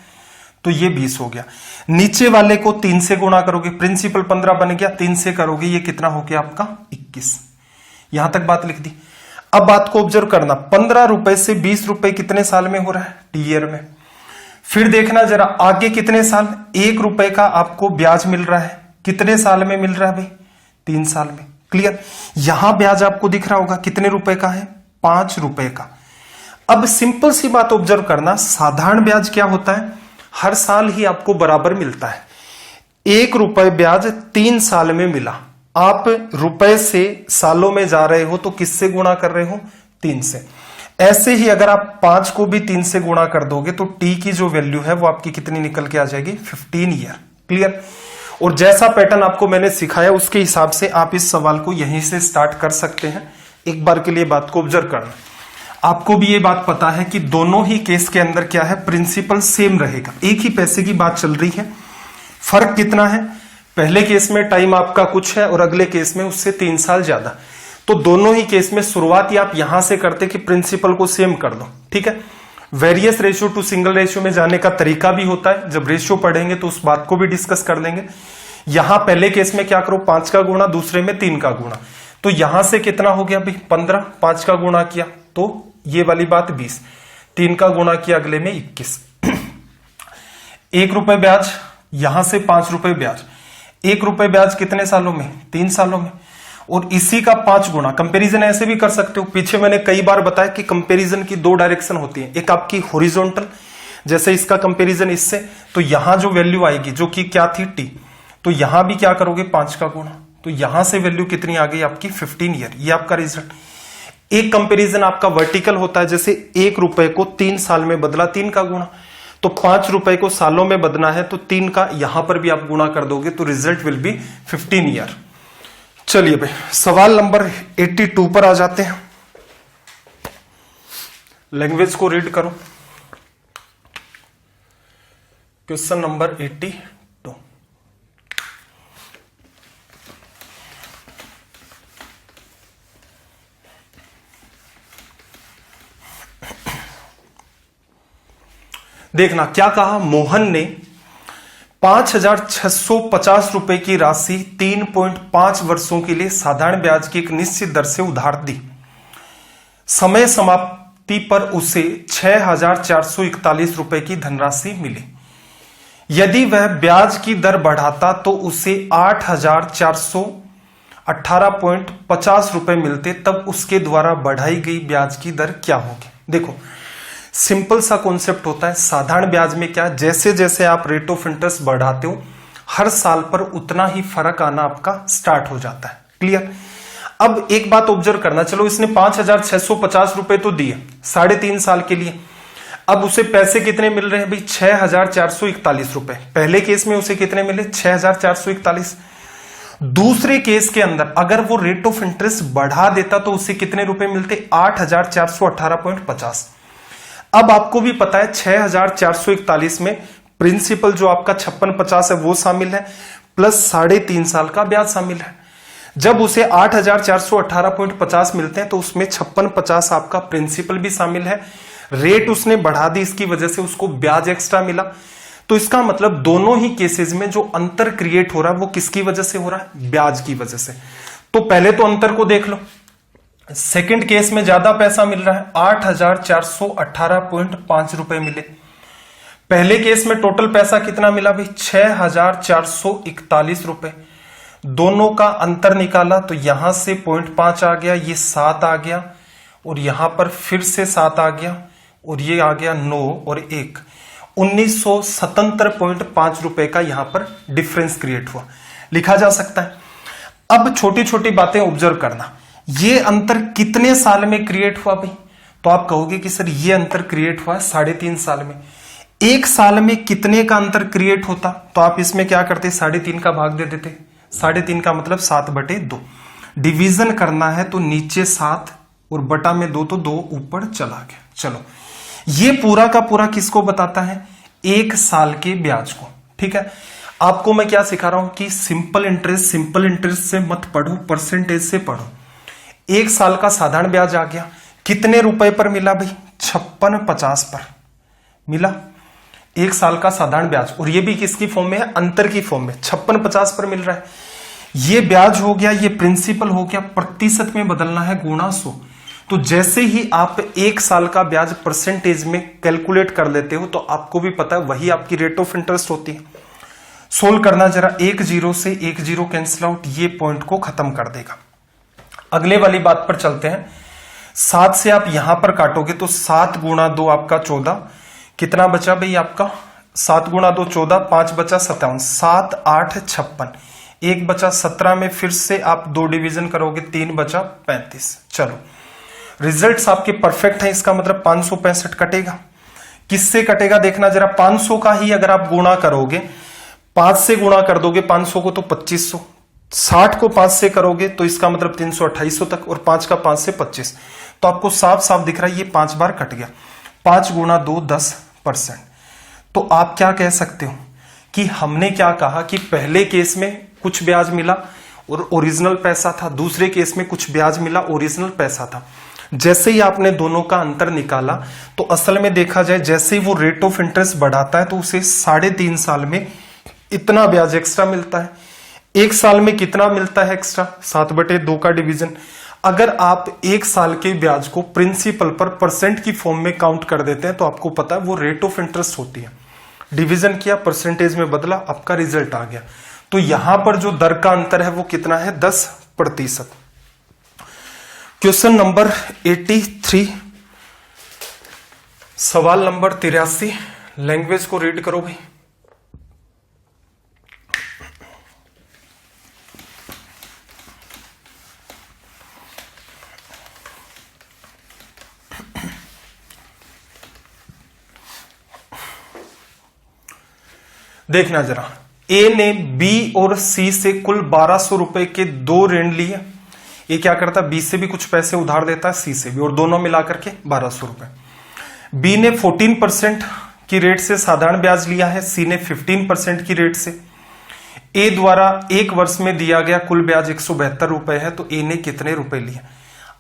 तो ये 20 हो गया। नीचे वाले को 3 से गुणा करोगे, प्रिंसिपल 15 बन गया, 3 से करोगे ये कितना हो गया आपका 21। यहां तक बात लिख दी। अब बात को ऑब्जर्व करना, 15 रुपए से 20 रुपए कितने साल में हो रहा है टी ईयर में। फिर देखना जरा आगे कितने साल, 1 रुपए का आपको ब्याज मिल रहा है, कितने साल में मिल रहा है भाई 3 साल में, क्लियर। यहां ब्याज आपको दिख रहा होगा कितने रुपए का है 5 रुपए का। अब सिंपल सी बात ऑब्जर्व करना, साधारण ब्याज क्या होता है, हर साल ही आपको बराबर मिलता है। 1 रुपए ब्याज 3 साल में मिला, आप रुपए से सालों में जा रहे हो तो किससे गुणा कर रहे हो 3 से। ऐसे ही अगर आप 5 को भी 3 से गुणा कर दोगे तो टी की जो वैल्यू है वो आपकी कितनी निकल के आ जाएगी 15 ईयर, क्लियर। और जैसा पैटर्न आपको मैंने सिखाया उसके हिसाब से आप इस सवाल को यहीं से स्टार्ट कर सकते हैं। एक बार के लिए बात को ऑब्जर्व करना, आपको भी ये बात पता है कि दोनों ही केस के अंदर क्या है, प्रिंसिपल सेम रहेगा, एक ही पैसे की बात चल रही है। फर्क कितना है, पहले केस में टाइम आपका कुछ है और अगले केस में उससे 3 साल ज्यादा, तो दोनों ही केस में शुरुआत ही आप यहां से करते कि प्रिंसिपल को सेम कर दो, ठीक है। Various ratio two single ratio में जाने का तरीका भी होता है, जब रेशियो पढ़ेंगे तो उस बात को भी डिस्कस कर देंगे। यहां पहले केस में क्या करो 5 का गुणा, दूसरे में 3 का गुणा, तो यहां से कितना हो गया भाई 15, 5 का गुणा किया तो ये वाली बात 20, 3 का गुणा किया अगले में 21। 1 रुपए ब्याज, यहां से 5 रुपए ब्याज, 1 रुपए ब्याज कितने सालों में 3 सालों में, और इसी का 5 गुणा। कंपैरिजन ऐसे भी कर सकते हो, पीछे मैंने कई बार बताया कि कंपैरिजन की 2 डायरेक्शन होती है, एक आपकी हॉरिजॉन्टल, जैसे इसका कंपैरिजन इससे, तो यहां जो वैल्यू आएगी जो कि क्या थी टी, तो यहां भी क्या करोगे 5 का गुणा, तो यहां से वैल्यू कितनी आ गई आपकी 15 ईयर, ये आपका रिजल्ट। एक कंपैरिजन आपका वर्टिकल होता है, जैसे 1 रुपए को 3 साल में बदला 3 का गुणा, तो 5 रुपए को सालों में बदलना है तो 3 का यहां पर भी आप गुणा कर दोगे तो रिजल्ट विल बी 15 ईयर। चलिए भाई सवाल नंबर 82 पर आ जाते हैं। लैंग्वेज को रीड करो, क्वेश्चन नंबर 82। देखना क्या कहा, मोहन ने 5,650 रुपए की राशि 3.5 वर्षों के लिए साधारण ब्याज की एक निश्चित दर से उधार दी। समय समाप्ति पर उसे 6,441 रुपए की धनराशि मिली। यदि वह ब्याज की दर बढ़ाता तो उसे 8,418.50 रुपए मिलते, तब उसके द्वारा बढ़ाई गई ब्याज की दर क्या होगी। देखो सिंपल सा कॉन्सेप्ट होता है, साधारण ब्याज में क्या, जैसे जैसे आप रेट ऑफ इंटरेस्ट बढ़ाते हो हर साल पर उतना ही फर्क आना आपका स्टार्ट हो जाता है, क्लियर। अब एक बात ऑब्जर्व करना, चलो इसने 5,650 रुपए तो दिए 3.5 साल के लिए, अब उसे पैसे कितने मिल रहे हैं भाई? 6,441 रुपए। पहले केस में उसे कितने मिले? 6,441। दूसरे केस के अंदर अगर वो रेट ऑफ इंटरेस्ट बढ़ा देता तो उसे कितने रुपए मिलते? 8,418.50। अब आपको भी पता है 6,441 में प्रिंसिपल जो आपका 5650 है वो शामिल है, प्लस 3.5 साल का ब्याज शामिल है। जब उसे 8,418.50 मिलते हैं तो उसमें 5650 आपका प्रिंसिपल भी शामिल है, रेट उसने बढ़ा दी, इसकी वजह से उसको ब्याज एक्स्ट्रा मिला। तो इसका मतलब दोनों ही केसेस में जो अंतर क्रिएट हो रहा है वो किसकी वजह से हो रहा है? ब्याज की वजह से। तो पहले तो अंतर को देख लो। सेकंड केस में ज्यादा पैसा मिल रहा है, 8,418.5 रुपए मिले। पहले केस में टोटल पैसा कितना मिला भाई? 6,441 रुपए। दोनों का अंतर निकाला तो यहां से 0.5 आ गया, ये 7 आ गया, और यहां पर फिर से 7 आ गया, और ये आ गया 9 और 1, 1977.5 रुपए का यहां पर डिफरेंस क्रिएट हुआ, लिखा जा सकता है। अब छोटी छोटी बातें ऑब्जर्व करना, ये अंतर कितने साल में क्रिएट हुआ भाई? तो आप कहोगे कि सर ये अंतर क्रिएट हुआ 3.5 साल में। एक साल में कितने का अंतर क्रिएट होता? तो आप इसमें क्या करते? 3.5 का भाग दे देते। 3.5 का मतलब 7/2। डिवीजन करना है तो नीचे 7 और बटा में 2 तो 2 ऊपर चला गया। चलो, ये पूरा का पूरा किसको बताता है? एक साल के ब्याज को। ठीक है, आपको मैं क्या सिखा रहा हूं कि सिंपल इंटरेस्ट से मत पढ़ो, परसेंटेज से पढ़ो। एक साल का साधारण ब्याज आ गया, कितने रुपए पर मिला भाई? 5650 पर मिला एक साल का साधारण ब्याज, और ये भी किसकी फॉर्म में है? अंतर की फॉर्म में 5650 पर मिल रहा है। ये ब्याज हो गया, ये प्रिंसिपल हो गया, प्रतिशत में बदलना है गुणा 100। तो जैसे ही आप एक साल का ब्याज परसेंटेज में कैलकुलेट कर लेते हो तो आपको भी पता है वही आपकी रेट ऑफ इंटरेस्ट होती है। सोल्व करना जरा, 1 0 से 1 0 कैंसिल आउट, ये पॉइंट को खत्म कर देगा। अगले वाली बात पर चलते हैं। 7 से आप यहां पर काटोगे तो 7 गुणा 2 आपका 14, कितना बचा भाई आपका? 7 गुणा 2 14, 5 बचा 57, 7 8 56, 1 बचा 17 में फिर से आप 2 डिवीजन करोगे, 3 बचा 35। चलो, रिजल्ट्स आपके परफेक्ट हैं, इसका मतलब 565 कटेगा। किससे कटेगा देखना जरा, 500 का ही अगर आप गुणा करोगे, 5 से गुणा कर दोगे 500 को तो 2500, 60 को 5 से करोगे तो इसका मतलब 300 तक, और 5 का 5 से 25, तो आपको साफ साफ दिख रहा है ये 5 बार कट गया। 5 गुणा 2 10%। तो आप क्या कह सकते हो कि हमने क्या कहा कि पहले केस में कुछ ब्याज मिला और ओरिजिनल पैसा था, दूसरे केस में कुछ ब्याज मिला, ओरिजिनल पैसा था। जैसे ही आपने दोनों का अंतर निकाला तो असल में देखा जाए जैसे ही वो रेट ऑफ इंटरेस्ट बढ़ाता है तो उसे 3.5 साल में इतना ब्याज एक्स्ट्रा मिलता है। एक साल में कितना मिलता है एक्स्ट्रा? 7/2 का डिवीजन। अगर आप एक साल के ब्याज को प्रिंसिपल पर परसेंट की फॉर्म में काउंट कर देते हैं तो आपको पता है वो रेट ऑफ इंटरेस्ट होती है। डिवीजन किया, परसेंटेज में बदला, आपका रिजल्ट आ गया। तो यहां पर जो दर का अंतर है वो कितना है? 10%। क्वेश्चन नंबर 83, सवाल नंबर 83, लैंग्वेज को रीड करो भाई। देखना जरा, ए ने बी और सी से कुल 1200 रुपए के 2 ऋण लिए। ये क्या करता है? बी से भी कुछ पैसे उधार देता है, सी से भी, और दोनों मिलाकर के 1200 रुपए। बी ने 14% की रेट से साधारण ब्याज लिया है, सी ने 15% की रेट से। ए द्वारा 1 वर्ष में दिया गया कुल ब्याज 172 रुपए है, तो ए ने कितने रुपए लिए?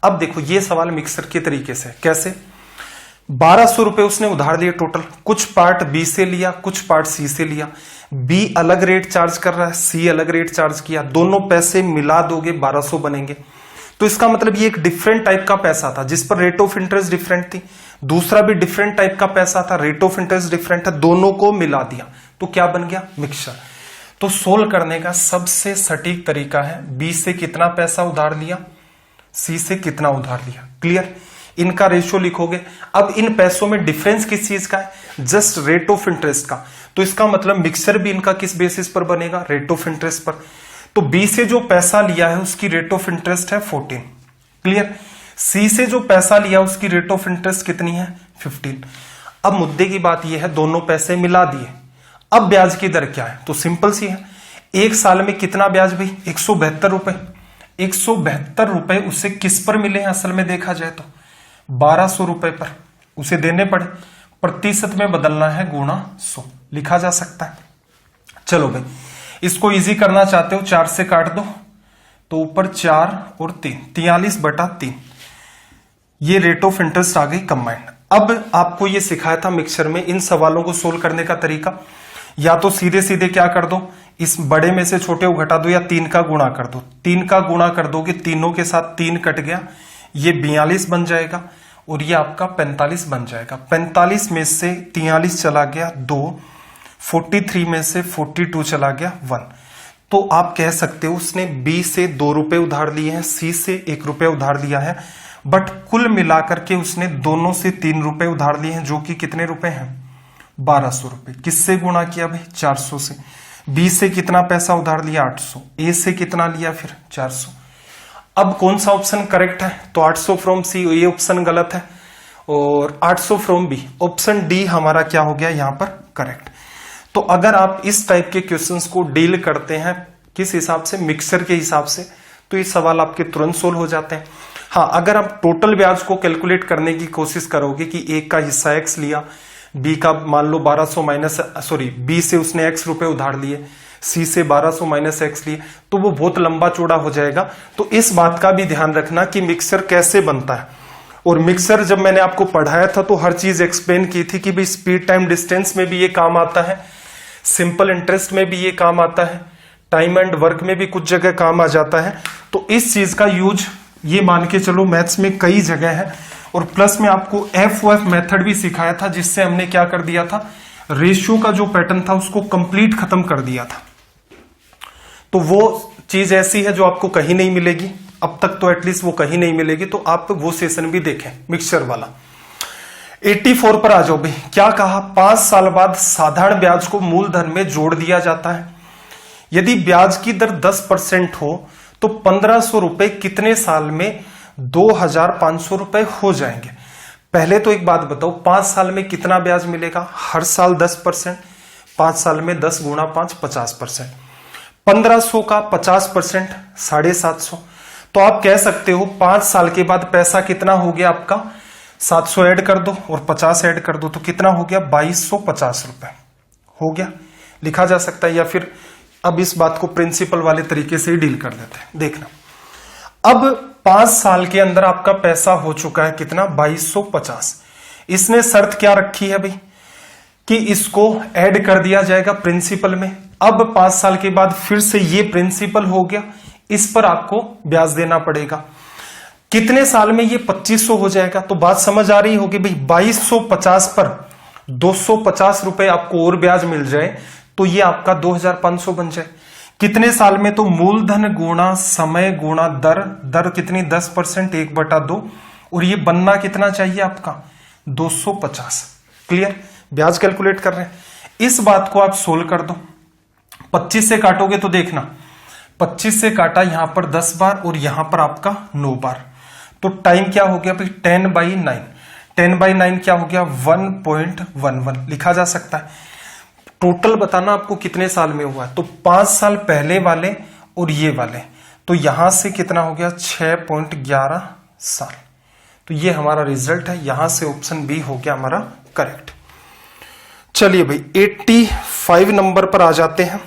अब देखो ये सवाल मिक्सर के तरीके से, कैसे? 1200 रुपए उसने उधार लिए टोटल, कुछ पार्ट बी से लिया, कुछ पार्ट सी से लिया। बी अलग रेट चार्ज कर रहा है, सी अलग रेट चार्ज किया, दोनों पैसे मिला दोगे 1200 बनेंगे। तो इसका मतलब ये एक डिफरेंट टाइप का पैसा था जिस पर रेट ऑफ इंटरेस्ट डिफरेंट थी, दूसरा भी डिफरेंट टाइप का पैसा था, रेट ऑफ इंटरेस्ट डिफरेंट है, दोनों को मिला दिया तो क्या बन गया? मिक्सचर। तो सोल्व करने का सबसे सटीक तरीका है, बी से कितना पैसा उधार लिया, सी से कितना उधार लिया। क्लियर? इनका रेशियो लिखोगे। अब इन पैसों में डिफरेंस किस चीज का है? जस्ट रेट ऑफ इंटरेस्ट का। तो इसका मतलब मिक्सचर भी इनका किस बेसिस पर बनेगा? रेट ऑफ इंटरेस्ट पर। तो बी से जो पैसा लिया है उसकी रेट ऑफ इंटरेस्ट है 14। क्लियर? सी से जो पैसा लिया उसकी रेट ऑफ इंटरेस्ट कितनी है? 15। अब मुद्दे की बात यह है, दोनों पैसे मिला दिए, अब ब्याज की दर क्या है? तो सिंपल सी है, एक साल में कितना ब्याज भाई? 172 रुपए। 172 रुपए उसे किस पर मिले हैं? असल में देखा जाए तो 1200 रुपए पर उसे देने पड़े। प्रतिशत में बदलना है, गुणा 100 लिखा जा सकता है। चलो भाई, इसको इजी करना चाहते हो, 4 से काट दो तो ऊपर 4 और 3, 43/3। ये रेट ऑफ इंटरेस्ट आ गई कंबाइंड। अब आपको ये सिखाया था मिक्सचर में इन सवालों को सोल्व करने का तरीका, या तो सीधे सीधे क्या कर दो, इस बड़े में से छोटे को घटा दो, या 3 का गुणा कर दो। 3 का गुणा कर दोगे, तीनों के साथ 3 कट गया, ये 42 बन जाएगा और ये आपका 45 बन जाएगा। 45 में से 43 चला गया 2, 43 में से 42 चला गया 1। तो आप कह सकते हो उसने बी से 2 रुपए उधार लिए हैं, सी से 1 रुपया उधार लिया है, बट कुल मिलाकर के उसने दोनों से 3 रुपए उधार लिए हैं, जो कि कितने रुपए हैं? 1200 रुपए। किससे गुणा किया भाई? 400 से। बी से कितना पैसा उधार लिया? 800। ए से कितना लिया फिर? 400। अब कौन सा ऑप्शन करेक्ट है? तो 800 फ्रॉम सी, ये ऑप्शन गलत है, और 800 फ्रॉम बी, ऑप्शन डी हमारा क्या हो गया यहां पर करेक्ट। तो अगर आप इस टाइप के क्वेश्चंस को डील करते हैं किस हिसाब से? मिक्सर के हिसाब से, तो ये सवाल आपके तुरंत सोल्व हो जाते हैं। हाँ, अगर आप टोटल ब्याज को कैलकुलेट करने की कोशिश करोगे कि एक का हिस्सा एक्स लिया, बी का मान लो 1200 माइनस, सॉरी बी से उसने एक्स रुपए उधार लिए, सी से 1200 माइनस एक्स लिए, तो वो बहुत लंबा चौड़ा हो जाएगा। तो इस बात का भी ध्यान रखना कि मिक्सर कैसे बनता है। और मिक्सर जब मैंने आपको पढ़ाया था तो हर चीज एक्सप्लेन की थी कि भाई स्पीड टाइम डिस्टेंस में भी ये काम आता है, सिंपल इंटरेस्ट में भी ये काम आता है, टाइम एंड वर्क में भी कुछ जगह काम आ जाता है। तो इस चीज का यूज ये मान के चलो मैथ्स में कई जगह है। और प्लस में आपको FOF मेथड भी सिखाया था, जिससे हमने क्या कर दिया था, रेशियो का जो पैटर्न था उसको कंप्लीट खत्म कर दिया था। तो वो चीज ऐसी है जो आपको कहीं नहीं मिलेगी, अब तक तो एटलीस्ट वो कहीं नहीं मिलेगी। तो आप वो सेशन भी देखें मिक्सचर वाला। 84 पर आ जाओ भाई। क्या कहा? 5 साल बाद साधारण ब्याज को मूलधन में जोड़ दिया जाता है। यदि ब्याज की दर 10% हो तो 1500 रुपए कितने साल में 2500 रुपए हो जाएंगे? पहले तो एक बात बताओ, 5 साल में कितना ब्याज मिलेगा? हर साल 10%, 5 साल में 10 गुणा 5 50%। 1500 का 50% 750। तो आप कह सकते हो 5 साल के बाद पैसा कितना हो गया आपका? 700 ऐड कर दो और 50 ऐड कर दो तो कितना हो गया? 2250 रुपए हो गया, लिखा जा सकता है। या फिर अब इस बात को प्रिंसिपल वाले तरीके से ही डील कर देते हैं। देखना, अब 5 साल के अंदर आपका पैसा हो चुका है कितना? 2250। इसने शर्त क्या रखी है भाई कि इसको ऐड कर दिया जाएगा प्रिंसिपल में। अब 5 साल के बाद फिर से ये प्रिंसिपल हो गया, इस पर आपको ब्याज देना पड़ेगा। कितने साल में ये 2500 हो जाएगा? तो बात समझ आ रही होगी भाई। 2250 पर 250 रुपए आपको और ब्याज मिल जाए तो ये आपका 2500 बन जाए। कितने साल में? तो मूलधन गुणा समय गुणा दर, दर कितनी? 10%, 1/2, और ये बनना कितना चाहिए आपका? 250। क्लियर? ब्याज कैलकुलेट कर रहे हैं, इस बात को आप सोल्व कर दो। 25 से काटोगे तो देखना, 25 से काटा यहां पर 10 बार और यहां पर आपका 9 बार, तो टाइम क्या हो गया भाई? 10/9। 10/9 क्या हो गया? 1.11 लिखा जा सकता है। टोटल बताना आपको कितने साल में हुआ है, तो 5 साल पहले वाले और ये वाले, तो यहां से कितना हो गया? 6.11 साल। तो ये हमारा रिजल्ट है, यहां से ऑप्शन बी हो गया हमारा करेक्ट। चलिए भाई 85 नंबर पर आ जाते हैं।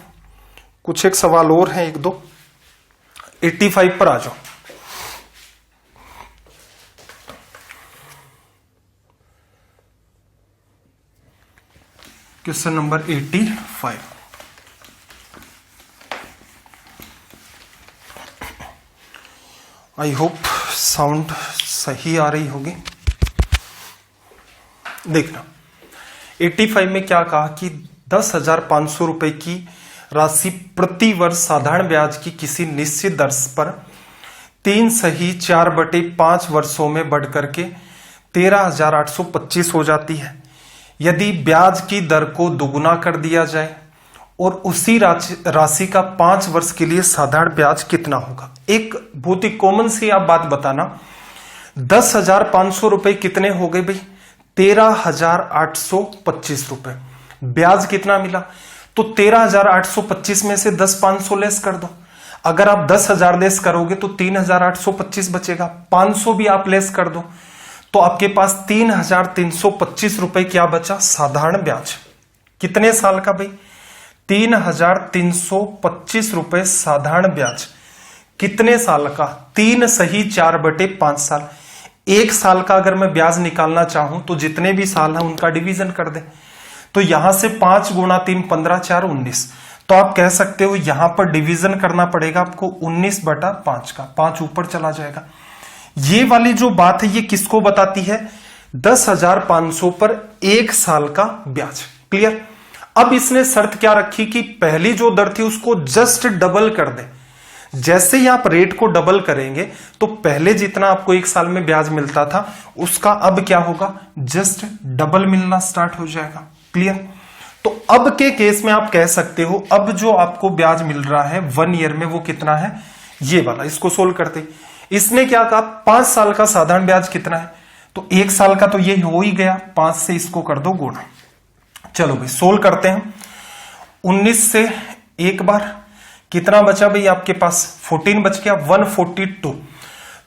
कुछ एक सवाल और हैं, 1-2। 85 पर आ जाओ। Question number 85। I hope sound सही आ रही होगी। देखना, 85 में क्या कहा कि 10,500 रुपए की राशि प्रति वर्ष साधारण ब्याज की किसी निश्चित दर पर 3/4/5 वर्षों में बढ़कर के 13,825 हो जाती है। यदि ब्याज की दर को दुगुना कर दिया जाए और उसी राशि का 5 वर्ष के लिए साधारण ब्याज कितना होगा? एक बहुत ही कॉमन सी आप बात बताना, 10,500 रुपए कितने हो गए भाई? 13,825 रुपए। ब्याज कितना मिला? तो 13,825 में से 10,500 लेस कर दो। अगर आप 10,000 लेस करोगे तो 3,825 बचेगा। 500 भी आप लेस कर दो तो आपके पास 3,325 रुपए क्या बचा? साधारण ब्याज। कितने साल का भाई? 3,325 रुपए साधारण ब्याज। कितने साल का? 3 सही 4/5 साल। 1 साल का अगर मैं ब्याज निकालना चाहूं तो जितने भी साल हैं उनका डिवीजन कर दे। तो यहां से 5 गुणा 3 15 4 19। तो आप कह सकते हो यहां पर डिवीजन करना पड़ेगा आपको 19/5 का। 5 ऊपर चला जाएगा। ये वाली जो बात है ये किसको बताती है? 10,500 पर 1 साल का ब्याज। क्लियर? अब इसने शर्त क्या रखी कि पहली जो दर थी उसको जस्ट डबल कर दे। जैसे ही आप रेट को डबल करेंगे तो पहले जितना आपको 1 साल में ब्याज मिलता था उसका अब क्या होगा? जस्ट डबल मिलना स्टार्ट हो जाएगा। क्लियर? तो अब के केस में आप कह सकते हो अब जो आपको ब्याज मिल रहा है 1 ईयर में वो कितना है? ये वाला। इसको सोल्व करते इसने क्या कहा? 5 साल का साधारण ब्याज कितना है? तो 1 साल का तो ये हो ही गया। 5 से इसको कर दो गुणा। चलो भाई सोल्व करते हैं। 19 से एक बार कितना बचा भाई आपके पास? 14 बच गया। 142।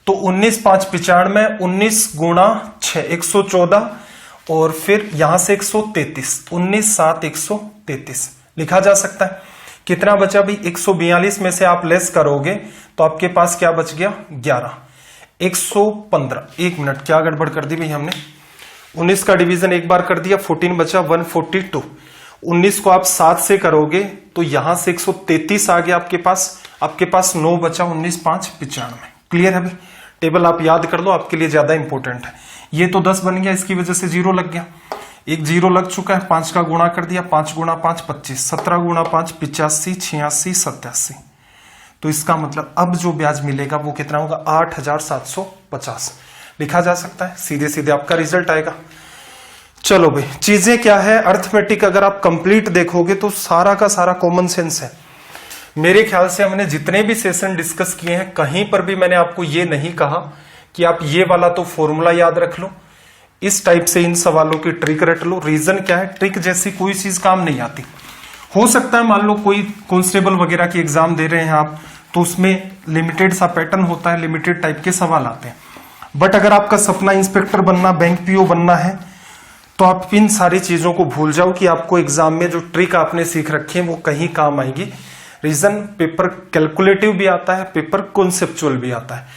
तो 19 5 95, 19 गुणा 6 114 और फिर यहां से 133। 19 7 133 लिखा जा सकता है। कितना बचा भाई? 142 में से आप लेस करोगे तो आपके पास क्या बच गया? 11। 115। 1 मिनट, क्या गड़बड़ कर दी भाई हमने? 19 का डिवीजन एक बार कर दिया। 14 बचा 142। 19 को आप 7 से करोगे तो यहां से 133 आ गया आपके पास 9 बचा। 19 5 95। क्लियर है भाई? टेबल आप याद कर लो, आपके लिए ज्यादा इंपॉर्टेंट है। ये तो 10 बन गया, इसकी वजह से 0 लग गया। एक 0 लग चुका है। 5 का गुणा कर दिया। 5 गुणा 5 25। 17 गुणा 5 85 86 87। तो इसका मतलब अब जो ब्याज मिलेगा वो कितना होगा? 8,750 लिखा जा सकता है। सीधे सीधे आपका रिजल्ट आएगा। चलो भाई चीजें क्या है? अर्थमेटिक अगर आप कंप्लीट देखोगे तो सारा का सारा कॉमन सेंस है। मेरे ख्याल से हमने जितने भी सेशन डिस्कस किए हैं कहीं पर भी मैंने आपको ये नहीं कहा कि आप ये वाला तो फॉर्मूला याद रख लो, इस टाइप से इन सवालों की ट्रिक रट लो। रीजन क्या है? ट्रिक जैसी कोई चीज काम नहीं आती। हो सकता है मान लो कोई कांस्टेबल वगैरह की एग्जाम दे रहे हैं आप, तो उसमें लिमिटेड सा पैटर्न होता है, लिमिटेड टाइप के सवाल आते हैं। बट अगर आपका सपना इंस्पेक्टर बनना, बैंक पीओ बनना है तो आप इन सारी चीजों को भूल जाओ कि आपको एग्जाम में जो ट्रिक आपने सीख रखी है वो कहीं काम आएगी। रीजन पेपर कैलकुलेटिव भी आता है, पेपर कॉन्सेप्चुअल भी आता है।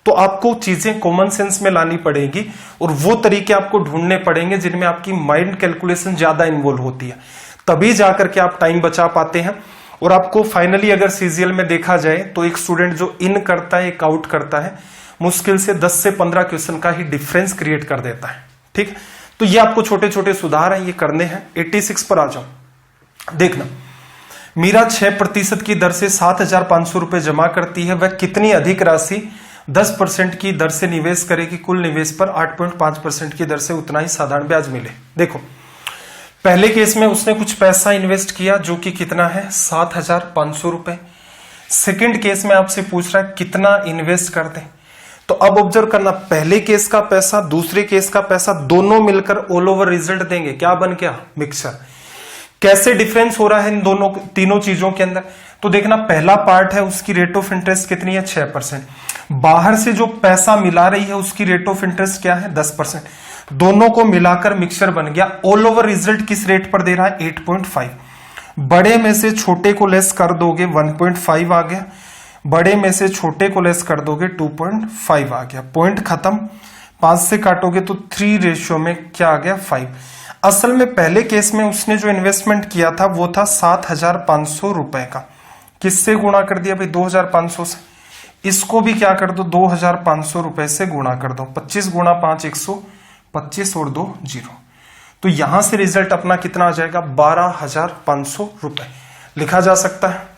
तो आपको चीजें कॉमन सेंस में लानी पड़ेगी और वो तरीके आपको ढूंढने पड़ेंगे जिनमें आपकी माइंड कैलकुलेशन ज्यादा इन्वॉल्व होती है। तभी जाकर के आप टाइम बचा पाते हैं। और आपको फाइनली अगर सीजीएल में देखा जाए तो एक स्टूडेंट जो इन करता है, एक आउट करता है, मुश्किल से 10 से 15 क्वेश्चन का ही डिफरेंस क्रिएट कर देता है। ठीक? तो ये आपको छोटे छोटे सुधार हैं, ये करने हैं। 86 पर आ जाओ। देखना, मीरा 6% की दर से 7,500 रुपए जमा करती है। वह कितनी अधिक राशि 10% की दर से निवेश करेगी? कुल निवेश पर 8.5% की दर से उतना ही साधारण ब्याज मिले। देखो, पहले केस में उसने कुछ पैसा इन्वेस्ट किया जो कि कितना है? 7,500 रुपए। सेकेंड केस में आपसे पूछ रहा है कितना इन्वेस्ट कर दे। तो अब ऑब्जर्व करना, पहले केस का पैसा, दूसरे केस का पैसा, दोनों मिलकर ऑल ओवर रिजल्ट देंगे। क्या बन गया? मिक्सचर। कैसे डिफरेंस हो रहा है इन दोनों तीनों चीजों के अंदर? तो देखना, पहला पार्ट है उसकी रेट ऑफ इंटरेस्ट कितनी है? 6%। बाहर से जो पैसा मिला रही है उसकी रेट ऑफ इंटरेस्ट क्या है? 10%। दोनों को मिलाकर मिक्सचर बन गया। ऑल ओवर रिजल्ट किस रेट पर दे रहा है? 8.5। बड़े में से छोटे को लेस कर दोगे 1.5 आ गया। बड़े में से छोटे को लेस कर दोगे 2.5 आ गया। पॉइंट खत्म। 5 से काटोगे तो 3 रेशियो में क्या आ गया? 5। असल में पहले केस में उसने जो इन्वेस्टमेंट किया था वो था 7,500 रुपए का। किससे गुणा कर दिया भाई? 2,500 से। इसको भी क्या कर दो? 2,500 रुपए से गुणा कर दो। 25 गुणा 5 125 और 2 0। तो यहां से रिजल्ट अपना कितना आ जाएगा? 12,500 रुपए लिखा जा सकता है।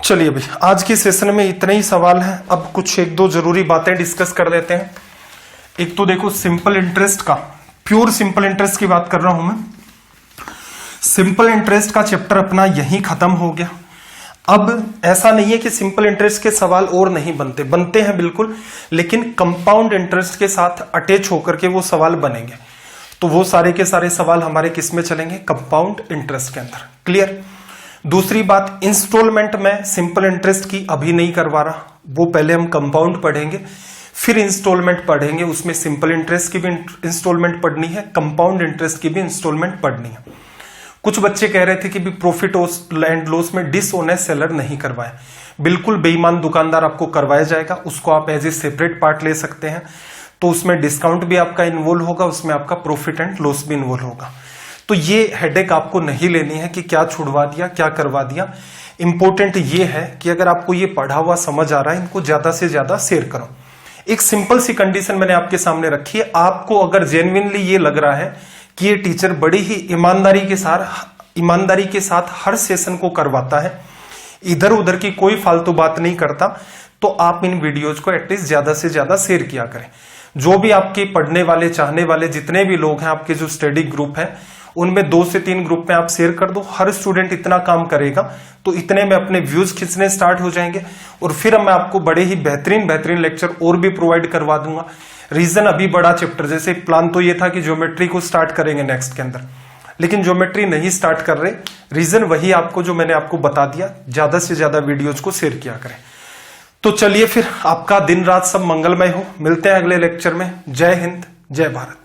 चलिए भाई, आज के सेशन में इतने ही सवाल हैं। अब कुछ एक दो जरूरी बातें डिस्कस कर लेते हैं। एक तो देखो, सिंपल इंटरेस्ट का, प्योर सिंपल इंटरेस्ट की बात कर रहा हूं मैं। सिंपल इंटरेस्ट का चैप्टर अपना यहीं खत्म हो गया। अब ऐसा नहीं है कि सिंपल इंटरेस्ट के सवाल और नहीं बनते हैं बिल्कुल, लेकिन कंपाउंड इंटरेस्ट के साथ अटैच होकर के वो सवाल बनेंगे। तो वो सारे के सारे सवाल हमारे किस में चलेंगे, कंपाउंड इंटरेस्ट के अंदर। क्लियर। दूसरी बात, इंस्टॉलमेंट में सिंपल इंटरेस्ट की अभी नहीं करवा रहा, वो पहले हम कंपाउंड पढ़ेंगे, फिर इंस्टॉलमेंट पढ़ेंगे। उसमें सिंपल इंटरेस्ट की भी इंस्टॉलमेंट पढ़नी है, कंपाउंड इंटरेस्ट की भी इंस्टॉलमेंट पढ़नी है। कुछ बच्चे कह रहे थे कि भी प्रॉफिट एंड लॉस में डिसऑनेस्ट सेलर नहीं करवाए। बिल्कुल बेईमान दुकानदार आपको करवाया जाएगा, उसको आप एज ए सेपरेट पार्ट ले सकते हैं। तो उसमें डिस्काउंट भी आपका इन्वॉल्व होगा, उसमें आपका प्रॉफिट एंड लॉस भी इन्वॉल्व होगा। तो ये हेडेक आपको नहीं लेनी है कि क्या छुड़वा दिया, क्या करवा दिया। इंपॉर्टेंट ये है कि अगर आपको ये पढ़ा हुआ समझ आ रहा है, इनको ज्यादा से ज्यादा शेयर करो। एक सिंपल सी कंडीशन मैंने आपके सामने रखी है। आपको अगर जेन्युइनली ये लग रहा है कि ये टीचर बड़ी ही ईमानदारी के साथ हर सेशन को करवाता है, इधर उधर की कोई फालतू बात नहीं करता, तो आप इन वीडियोज को एटलीस्ट ज्यादा से ज्यादा शेयर किया करें। जो भी आपके पढ़ने वाले, चाहने वाले जितने भी लोग हैं, आपके जो स्टडी ग्रुप है, उनमें 2 से 3 ग्रुप में आप शेयर कर दो। हर स्टूडेंट इतना काम करेगा तो इतने में अपने व्यूज खींचने स्टार्ट हो जाएंगे, और फिर मैं आपको बड़े ही बेहतरीन लेक्चर और भी प्रोवाइड करवा दूंगा। रीजन अभी बड़ा चैप्टर, जैसे प्लान तो ये था कि ज्योमेट्री को स्टार्ट करेंगे नेक्स्ट के अंदर, लेकिन ज्योमेट्री नहीं स्टार्ट कर रहे। रीजन वही आपको जो मैंने आपको बता दिया, ज्यादा से ज्यादा वीडियोज को शेयर किया करें। तो चलिए फिर, आपका दिन रात सब मंगलमय हो। मिलते हैं अगले लेक्चर में। जय हिंद, जय भारत।